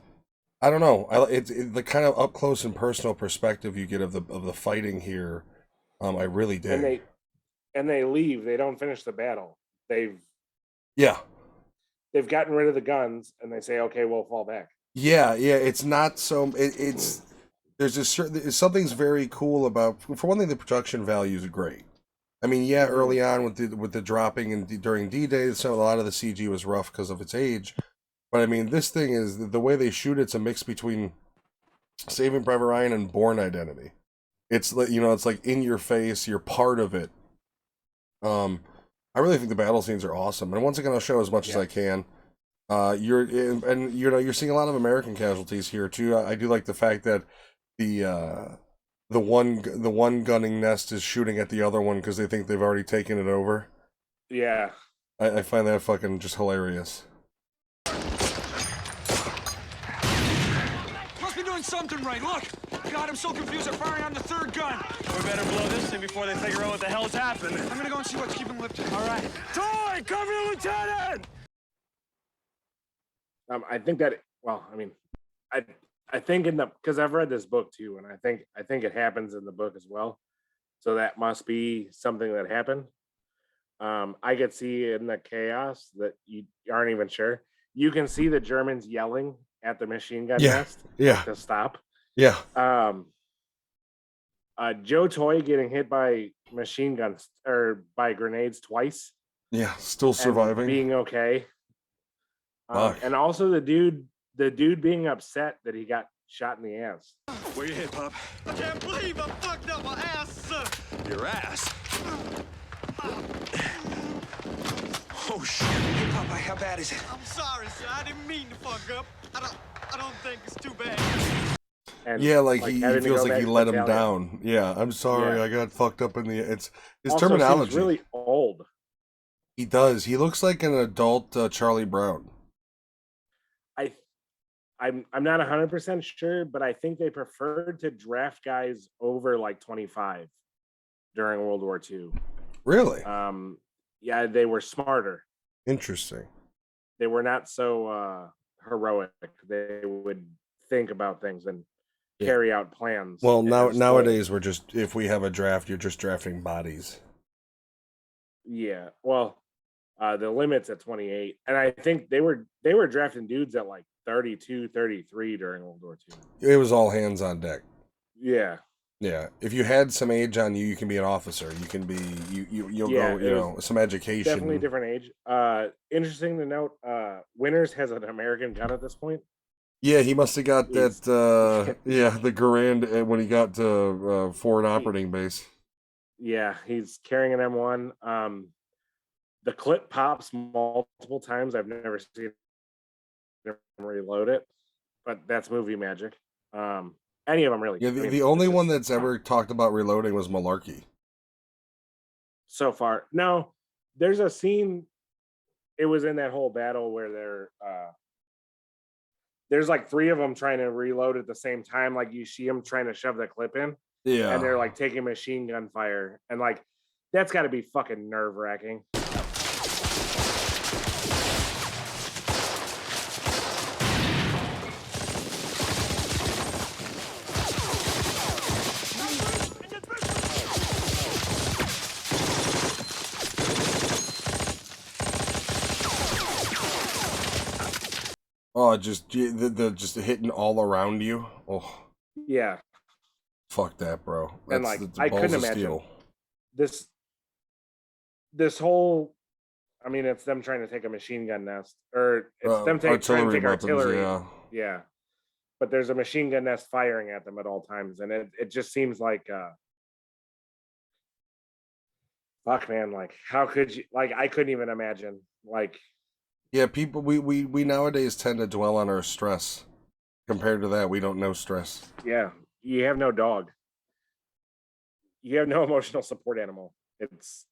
[SPEAKER 1] I don't know. It's the kind of up close and personal perspective you get of the fighting here. I really dig.
[SPEAKER 2] And they leave. They don't finish the battle. They've gotten rid of the guns, and they say, "Okay, we'll fall back."
[SPEAKER 1] Yeah. It's not so. It's there's a certain something's very cool about. For one thing, the production value is great. I mean, yeah, early on with the dropping and during D-Day, so a lot of the CG was rough because of its age. But I mean, this thing is the way they shoot. It's a mix between Saving Private Ryan and Bourne Identity. It's like, it's like in your face. You're part of it. I really think the battle scenes are awesome. And once again, I'll show as much as I can. You're seeing a lot of American casualties here too. I do like the fact that the one gunning nest is shooting at the other one because they think they've already taken it over.
[SPEAKER 2] Yeah.
[SPEAKER 1] I find that fucking just hilarious.
[SPEAKER 6] Must be doing something right. Look! God, I'm so confused. They're firing on the third gun. We better blow this thing before they figure out what the hell's happened. I'm gonna go and see what's keeping lifted. All right. Toy, cover the lieutenant!
[SPEAKER 2] I think that. Well, I mean, I think because I've read this book too, and I think it happens in the book as well. So that must be something that happened. I could see in the chaos that you aren't even sure. You can see the Germans yelling at the machine gun nest to stop.
[SPEAKER 1] Yeah.
[SPEAKER 2] Joe Toy getting hit by machine guns or by grenades twice.
[SPEAKER 1] Yeah, still surviving,
[SPEAKER 2] being okay. And also the dude being upset that he got shot in the ass.
[SPEAKER 6] Where you hit, Pop? I can't believe I fucked up my ass, sir. Your ass? Oh, shit. Hey, Popeye, how bad is it? I'm sorry, sir. I didn't mean to fuck up. I don't think it's too bad.
[SPEAKER 2] And
[SPEAKER 1] yeah, like he
[SPEAKER 2] having to
[SPEAKER 1] feels
[SPEAKER 2] go
[SPEAKER 1] like he
[SPEAKER 2] back
[SPEAKER 1] let
[SPEAKER 2] to
[SPEAKER 1] him
[SPEAKER 2] battalion.
[SPEAKER 1] down. Yeah, I'm sorry,
[SPEAKER 2] Yeah.
[SPEAKER 1] I got fucked up in the. It's his
[SPEAKER 2] Also
[SPEAKER 1] terminology.
[SPEAKER 2] seems really old.
[SPEAKER 1] He does. He looks like an adult Charlie Brown.
[SPEAKER 2] I'm not 100% sure, but I think they preferred to draft guys over like 25 during World War II.
[SPEAKER 1] Really?
[SPEAKER 2] Yeah, they were smarter.
[SPEAKER 1] Interesting.
[SPEAKER 2] They were not so heroic. They would think about things and carry out plans.
[SPEAKER 1] Well, nowadays we're just, if we have a draft, you're just drafting bodies.
[SPEAKER 2] Yeah. Well, the limit's at 28, and I think they were drafting dudes at like 32, 33 during World War II.
[SPEAKER 1] It was all hands on deck.
[SPEAKER 2] Yeah.
[SPEAKER 1] Yeah. If you had some age on you, you can be an officer. You can be you'll go, some education.
[SPEAKER 2] Definitely a different age. Interesting to note, Winters has an American gun at this point.
[SPEAKER 1] Yeah, he must have got that the Garand when he got to forward operating base.
[SPEAKER 2] Yeah, he's carrying an M1. The clip pops multiple times. I've never seen him reload it, but that's movie magic. Any of them really.
[SPEAKER 1] Yeah, the only one that's ever talked about reloading was Malarkey.
[SPEAKER 2] So far, no. There's a scene. It was in that whole battle where there's like 3 of them trying to reload at the same time. Like you see them trying to shove the clip in.
[SPEAKER 1] Yeah,
[SPEAKER 2] and they're like taking machine gun fire, and like that's got to be fucking nerve wracking.
[SPEAKER 1] Oh, the just hitting all around you. Oh,
[SPEAKER 2] Yeah,
[SPEAKER 1] fuck that, bro.
[SPEAKER 2] and
[SPEAKER 1] That's
[SPEAKER 2] like
[SPEAKER 1] the
[SPEAKER 2] I
[SPEAKER 1] balls
[SPEAKER 2] couldn't
[SPEAKER 1] of
[SPEAKER 2] imagine
[SPEAKER 1] steel.
[SPEAKER 2] this whole. I mean, it's them trying to take a machine gun nest, or it's them trying to
[SPEAKER 1] Artillery
[SPEAKER 2] take
[SPEAKER 1] weapons,
[SPEAKER 2] artillery.
[SPEAKER 1] yeah.
[SPEAKER 2] Yeah, but there's a machine gun nest firing at them at all times, and it just seems like fuck, man. Like, how could you? Like, I couldn't even imagine. Like,
[SPEAKER 1] Yeah, people, we nowadays tend to dwell on our stress. Compared to that, we don't know stress.
[SPEAKER 2] yeah, you have no dog. You have no emotional support animal. It's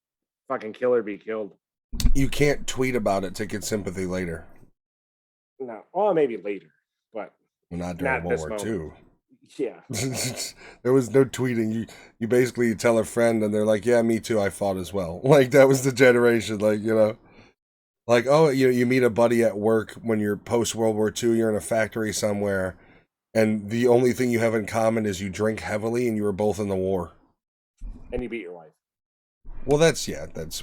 [SPEAKER 2] fucking kill or be killed.
[SPEAKER 1] You can't tweet about it to get sympathy later.
[SPEAKER 2] No, well, maybe later, but
[SPEAKER 1] Not during
[SPEAKER 2] not
[SPEAKER 1] World
[SPEAKER 2] this
[SPEAKER 1] War
[SPEAKER 2] moment.
[SPEAKER 1] II.
[SPEAKER 2] Yeah,
[SPEAKER 1] There was no tweeting. You basically tell a friend and they're like, yeah, me too, I fought as well. Like, that was the generation, like, you know. Like, oh, you meet a buddy at work when you're post World War II, you're in a factory somewhere, and the only thing you have in common is you drink heavily and you were both in the war.
[SPEAKER 2] and you beat your wife.
[SPEAKER 1] Well, that's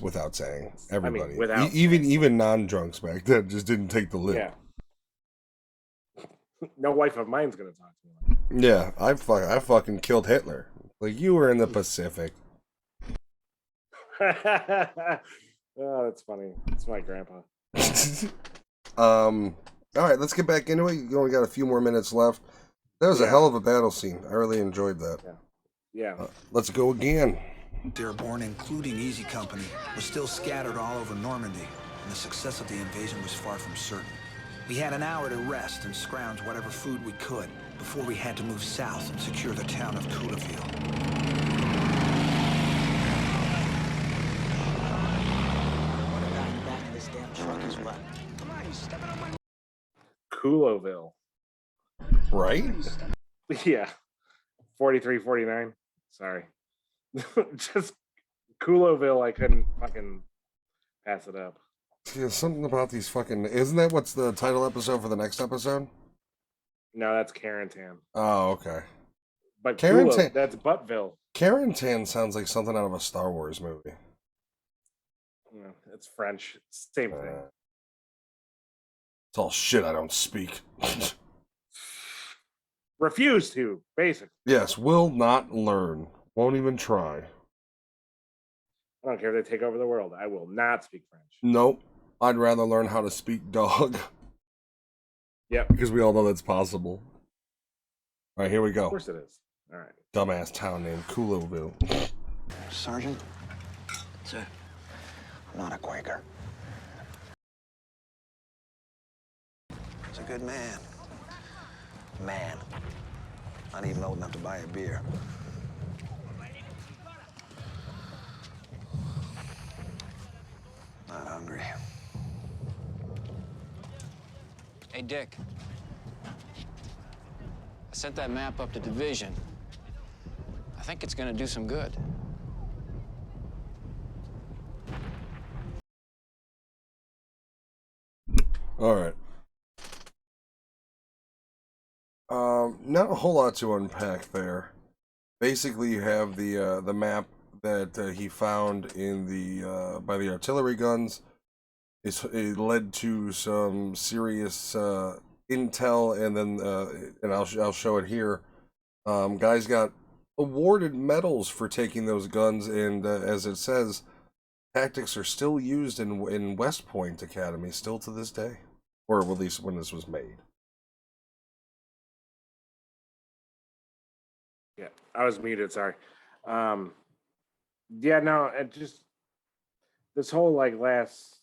[SPEAKER 1] without saying. Everybody,
[SPEAKER 2] without
[SPEAKER 1] even non-drunks back then just didn't take the lid.
[SPEAKER 2] Yeah. No wife of mine's gonna talk to me.
[SPEAKER 1] Yeah, I fucking killed Hitler. Like, you were in the Pacific.
[SPEAKER 2] Oh, that's funny. It's my grandpa.
[SPEAKER 1] All right, let's get back into it. You only got a few more minutes left. That was a hell of a battle scene. I really enjoyed that.
[SPEAKER 2] Yeah.
[SPEAKER 1] Let's go again.
[SPEAKER 7] Dearborn, including Easy Company, was still scattered all over Normandy, and the success of the invasion was far from certain. We had an hour to rest and scrounge whatever food we could before we had to move south and secure the town of Couleville.
[SPEAKER 2] Couleuville.
[SPEAKER 1] Right?
[SPEAKER 2] Yeah. 4349. Sorry. Just Couleuville, I couldn't fucking pass it up.
[SPEAKER 1] Yeah, something about these fucking... Isn't that what's the title episode for the next episode?
[SPEAKER 2] No, that's Carentan.
[SPEAKER 1] Oh, okay.
[SPEAKER 2] But
[SPEAKER 1] Carentan...
[SPEAKER 2] that's Buttville.
[SPEAKER 1] Carentan sounds like something out of a Star Wars movie.
[SPEAKER 2] Yeah, it's French. Same thing.
[SPEAKER 1] It's all shit I don't speak.
[SPEAKER 2] Refuse to, basically.
[SPEAKER 1] Yes, will not learn. Won't even try.
[SPEAKER 2] I don't care if they take over the world. I will not speak French.
[SPEAKER 1] Nope. I'd rather learn how to speak dog.
[SPEAKER 2] Yep.
[SPEAKER 1] Because we all know that's possible. All right, here we go.
[SPEAKER 2] Of course it is. All right.
[SPEAKER 1] Dumbass town named Couleville.
[SPEAKER 7] Sergeant?
[SPEAKER 9] Sir.
[SPEAKER 7] I'm not a Quaker. He's a good man. Man. Not even old enough to buy a beer. Not hungry.
[SPEAKER 8] Hey, Dick. I sent that map up to Division. I think it's gonna do some good.
[SPEAKER 1] All right. Not a whole lot to unpack there. Basically, you have the map that he found in the by the artillery guns. It led to some serious intel, and then and I'll show it here. Guys got awarded medals for taking those guns, and as it says, tactics are still used in West Point Academy still to this day, or at least when this was made.
[SPEAKER 2] Yeah, I was muted. Sorry. Yeah, no, it just this whole like last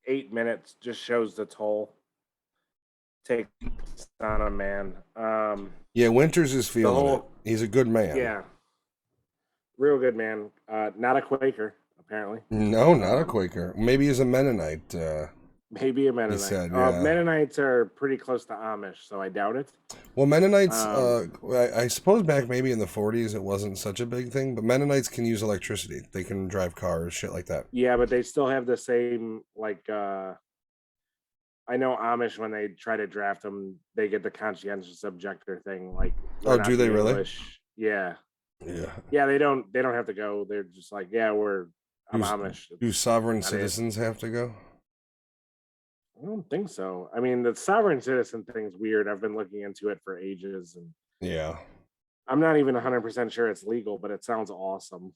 [SPEAKER 2] 8 minutes just shows the toll takes on a man.
[SPEAKER 1] Yeah, Winters is feeling it. He's a good man.
[SPEAKER 2] Yeah, real good man. Not a Quaker, apparently.
[SPEAKER 1] No, not a Quaker. Maybe he's a Mennonite.
[SPEAKER 2] Maybe a Mennonite.
[SPEAKER 1] Said, yeah.
[SPEAKER 2] Mennonites are pretty close to Amish, so I doubt it.
[SPEAKER 1] Well, Mennonites, I suppose back maybe in the 40s it wasn't such a big thing, but Mennonites can use electricity. They can drive cars, shit like that.
[SPEAKER 2] Yeah, but they still have the same, like, I know Amish, when they try to draft them, they get the conscientious objector thing. Like,
[SPEAKER 1] oh, do they really?
[SPEAKER 2] English. Yeah.
[SPEAKER 1] Yeah.
[SPEAKER 2] Yeah, they don't have to go. They're just like, yeah, I'm Amish.
[SPEAKER 1] Do sovereign citizens have to go?
[SPEAKER 2] I don't think so. I mean, the sovereign citizen thing's weird. I've been looking into it for ages, and
[SPEAKER 1] Yeah.
[SPEAKER 2] I'm not even 100% sure it's legal, but it sounds awesome.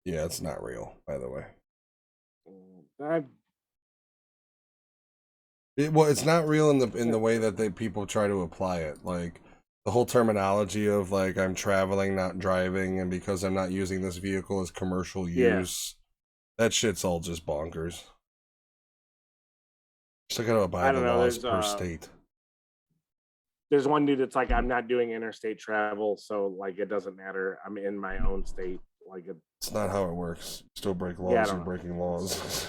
[SPEAKER 1] Yeah, it's not real, by the way.
[SPEAKER 2] I,
[SPEAKER 1] Well, it's not real in the way that people try to apply it. Like the whole terminology of like I'm traveling, not driving, and because I'm not using this vehicle as commercial
[SPEAKER 2] Yeah.
[SPEAKER 1] use, that shit's all just bonkers. Still gotta
[SPEAKER 2] I
[SPEAKER 1] abide the
[SPEAKER 2] don't know.
[SPEAKER 1] laws per state.
[SPEAKER 2] There's one dude that's like, I'm not doing interstate travel, so like it doesn't matter. I'm in my own state. Like
[SPEAKER 1] It's not how it works. You still break laws.
[SPEAKER 2] Yeah, I
[SPEAKER 1] You're
[SPEAKER 2] don't know.
[SPEAKER 1] breaking laws.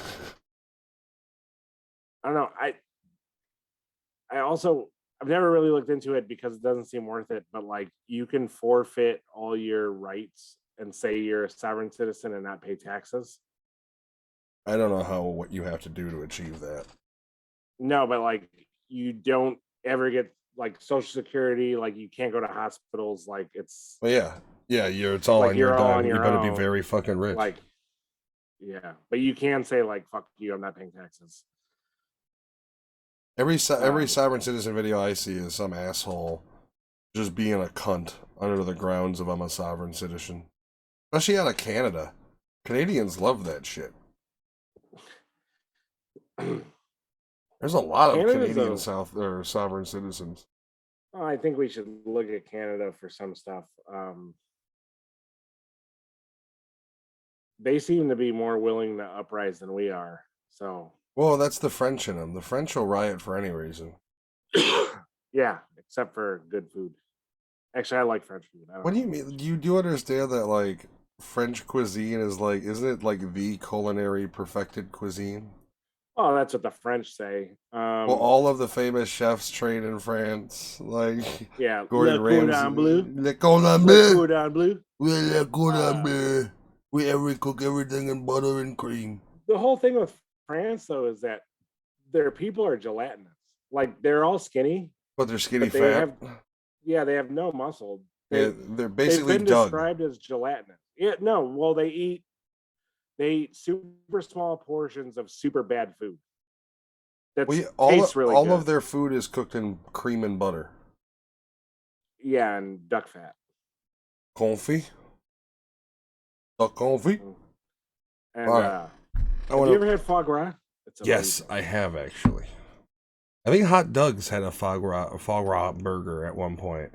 [SPEAKER 2] I don't know. I also I've never really looked into it because it doesn't seem worth it. But like you can forfeit all your rights and say you're a sovereign citizen and not pay taxes.
[SPEAKER 1] I don't know what you have to do to achieve that.
[SPEAKER 2] No, but like you don't ever get like Social Security. Like you can't go to hospitals. Like it's
[SPEAKER 1] But yeah, it's all
[SPEAKER 2] Like,
[SPEAKER 1] on your
[SPEAKER 2] you're all
[SPEAKER 1] dime.
[SPEAKER 2] on
[SPEAKER 1] You
[SPEAKER 2] your
[SPEAKER 1] better be
[SPEAKER 2] own.
[SPEAKER 1] very fucking rich.
[SPEAKER 2] like yeah. But you can say like fuck you. I'm not paying taxes.
[SPEAKER 1] Every sovereign citizen video I see is some asshole just being a cunt under the grounds of I'm a sovereign citizen. Especially out of Canada. Canadians love that shit. There's a lot of
[SPEAKER 2] Canada's
[SPEAKER 1] Canadian
[SPEAKER 2] a-
[SPEAKER 1] sovereign citizens.
[SPEAKER 2] I think we should look at Canada for some stuff. They seem to be more willing to uprise than we are. So
[SPEAKER 1] Well, that's the French in them. The French will riot for any reason.
[SPEAKER 2] yeah, except for good food. Actually, I like French food. I don't
[SPEAKER 1] What do
[SPEAKER 2] know.
[SPEAKER 1] you mean? You do understand that like French cuisine is like, isn't it like the culinary perfected cuisine?
[SPEAKER 2] Oh, that's what the French say.
[SPEAKER 1] Well, all of the famous chefs train in France, like
[SPEAKER 2] Yeah,
[SPEAKER 1] Gordon
[SPEAKER 2] Le Cordon
[SPEAKER 1] Ramsay.
[SPEAKER 2] Bleu.
[SPEAKER 1] Le Cordon
[SPEAKER 2] Le
[SPEAKER 1] Bleu.
[SPEAKER 2] Cordon Bleu.
[SPEAKER 1] We're Le Cordon
[SPEAKER 2] Uh,
[SPEAKER 1] Bleu. We cook everything in butter and cream.
[SPEAKER 2] The whole thing with France, though, is that their people are gelatinous. Like they're all skinny,
[SPEAKER 1] But they're skinny
[SPEAKER 2] but they
[SPEAKER 1] fat.
[SPEAKER 2] they have no muscle.
[SPEAKER 1] Yeah, they're basically
[SPEAKER 2] They've been
[SPEAKER 1] Doug.
[SPEAKER 2] described as gelatinous. Yeah, no. Well, they eat super small portions of super bad food. That tastes really
[SPEAKER 1] all
[SPEAKER 2] good.
[SPEAKER 1] of their food is cooked in cream and butter.
[SPEAKER 2] Yeah, and duck fat.
[SPEAKER 1] Confit. Duck confit.
[SPEAKER 2] And
[SPEAKER 1] All right.
[SPEAKER 2] have
[SPEAKER 1] wanna-
[SPEAKER 2] you ever had foie gras? It's
[SPEAKER 1] Yes,
[SPEAKER 2] amazing.
[SPEAKER 1] I have actually. I think Hot Doug's had a foie gras burger at one point,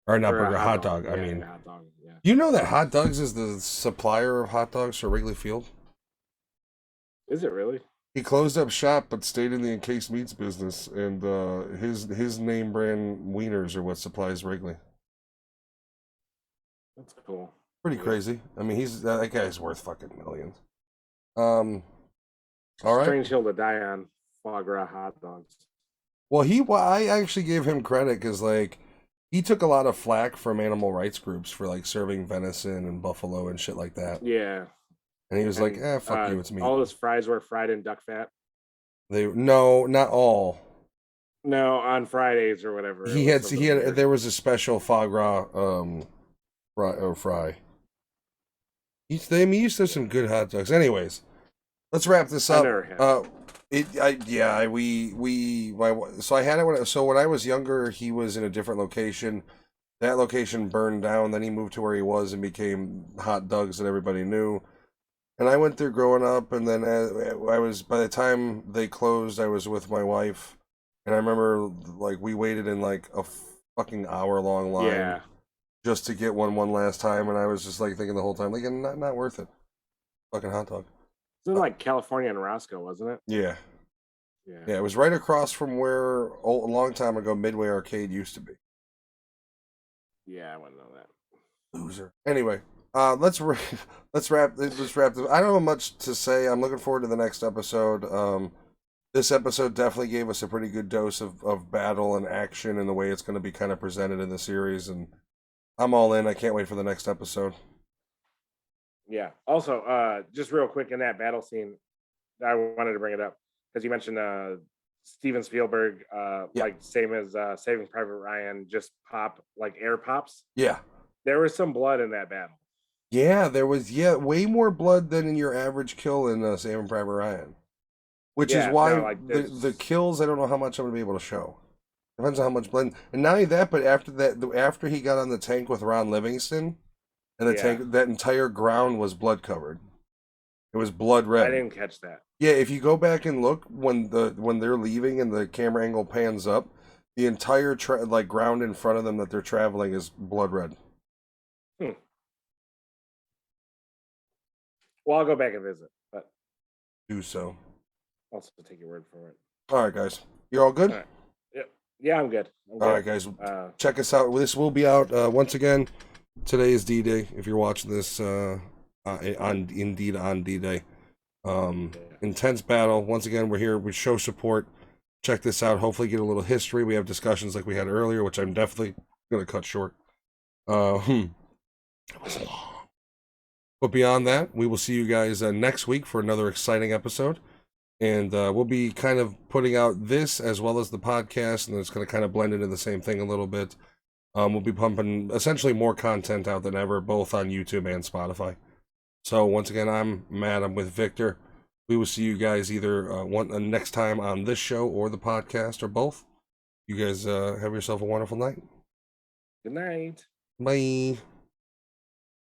[SPEAKER 1] or not
[SPEAKER 2] Or a
[SPEAKER 1] burger, hot dog. I
[SPEAKER 2] Yeah,
[SPEAKER 1] mean,
[SPEAKER 2] hot dog. Yeah.
[SPEAKER 1] you know that Hot Doug's is the supplier of hot dogs for Wrigley Field.
[SPEAKER 2] Is it really?
[SPEAKER 1] He closed up shop but stayed in the encased meats business, and his name brand wieners are what supplies Wrigley.
[SPEAKER 2] That's cool.
[SPEAKER 1] Pretty crazy. I mean, that guy's worth fucking millions. All right.
[SPEAKER 2] Strange hill to die on. Foie gras hot dogs.
[SPEAKER 1] Well, I actually gave him credit because like he took a lot of flack from animal rights groups for like serving venison and buffalo and shit like that.
[SPEAKER 2] Yeah.
[SPEAKER 1] And he was like, fuck you, it's meat.
[SPEAKER 2] All his fries were fried in duck fat.
[SPEAKER 1] No, not all.
[SPEAKER 2] No, on Fridays or whatever. it
[SPEAKER 1] He
[SPEAKER 2] was
[SPEAKER 1] had
[SPEAKER 2] something weird.
[SPEAKER 1] there was a special foie gras fry. They used to have some good hot dogs. Anyways, let's wrap this
[SPEAKER 2] I
[SPEAKER 1] up.
[SPEAKER 2] never had
[SPEAKER 1] So I had it when I was younger. He was in a different location. That location burned down. Then he moved to where he was and became Hot Dogs that everybody knew. And I went through growing up, and then by the time they closed, I was with my wife, and I remember like we waited in like a fucking hour-long line
[SPEAKER 2] Yeah.
[SPEAKER 1] just to get one last time, and I was just like thinking the whole time, like, not worth it. Fucking hot dog.
[SPEAKER 2] It's in like California and Roscoe, wasn't it?
[SPEAKER 1] Yeah.
[SPEAKER 2] Yeah.
[SPEAKER 1] Yeah, it was right across from where a long time ago Midway Arcade used to be.
[SPEAKER 2] Yeah, I wouldn't know that.
[SPEAKER 1] Loser. Anyway, let's wrap this. I don't have much to say. I'm looking forward to the next episode. This episode definitely gave us a pretty good dose of battle and action and the way it's going to be kind of presented in the series, and I'm all in. I can't wait for the next episode.
[SPEAKER 2] Yeah. Also, just real quick in that battle scene, I wanted to bring it up because you mentioned Steven Spielberg, like same as Saving Private Ryan, just pop like air pops.
[SPEAKER 1] Yeah.
[SPEAKER 2] There was some blood in that battle.
[SPEAKER 1] Yeah, there was way more blood than in your average kill in Saving Private Ryan. which
[SPEAKER 2] Yeah,
[SPEAKER 1] is why
[SPEAKER 2] no, like,
[SPEAKER 1] the kills. I don't know how much I'm gonna be able to show. Depends on how much blood. And not only that, but after that, after he got on the tank with Ron Livingston, and the
[SPEAKER 2] Yeah.
[SPEAKER 1] tank, that entire ground was blood covered. It was blood red.
[SPEAKER 2] I didn't catch that.
[SPEAKER 1] Yeah, if you go back and look when they're leaving and the camera angle pans up, the entire ground in front of them that they're traveling is blood red.
[SPEAKER 2] Well, I'll go back and visit, but
[SPEAKER 1] Do so.
[SPEAKER 2] I'll also take your word for it.
[SPEAKER 1] All right, guys. You're all good?
[SPEAKER 2] All right. Yeah, I'm good.
[SPEAKER 1] All right, guys. Check us out. This will be out once again. Today is D-Day. If you're watching this on D-Day. Intense battle. Once again, we're here. We show support. Check this out. Hopefully get a little history. We have discussions like we had earlier, which I'm definitely going to cut short. It was long. But beyond that, we will see you guys next week for another exciting episode. And we'll be kind of putting out this as well as the podcast, and it's going to kind of blend into the same thing a little bit. We'll be pumping essentially more content out than ever, both on YouTube and Spotify. So once again, I'm Matt. I'm with Victor. We will see you guys either next time on this show or the podcast or both. You guys have yourself a wonderful night.
[SPEAKER 2] Good night.
[SPEAKER 1] Bye.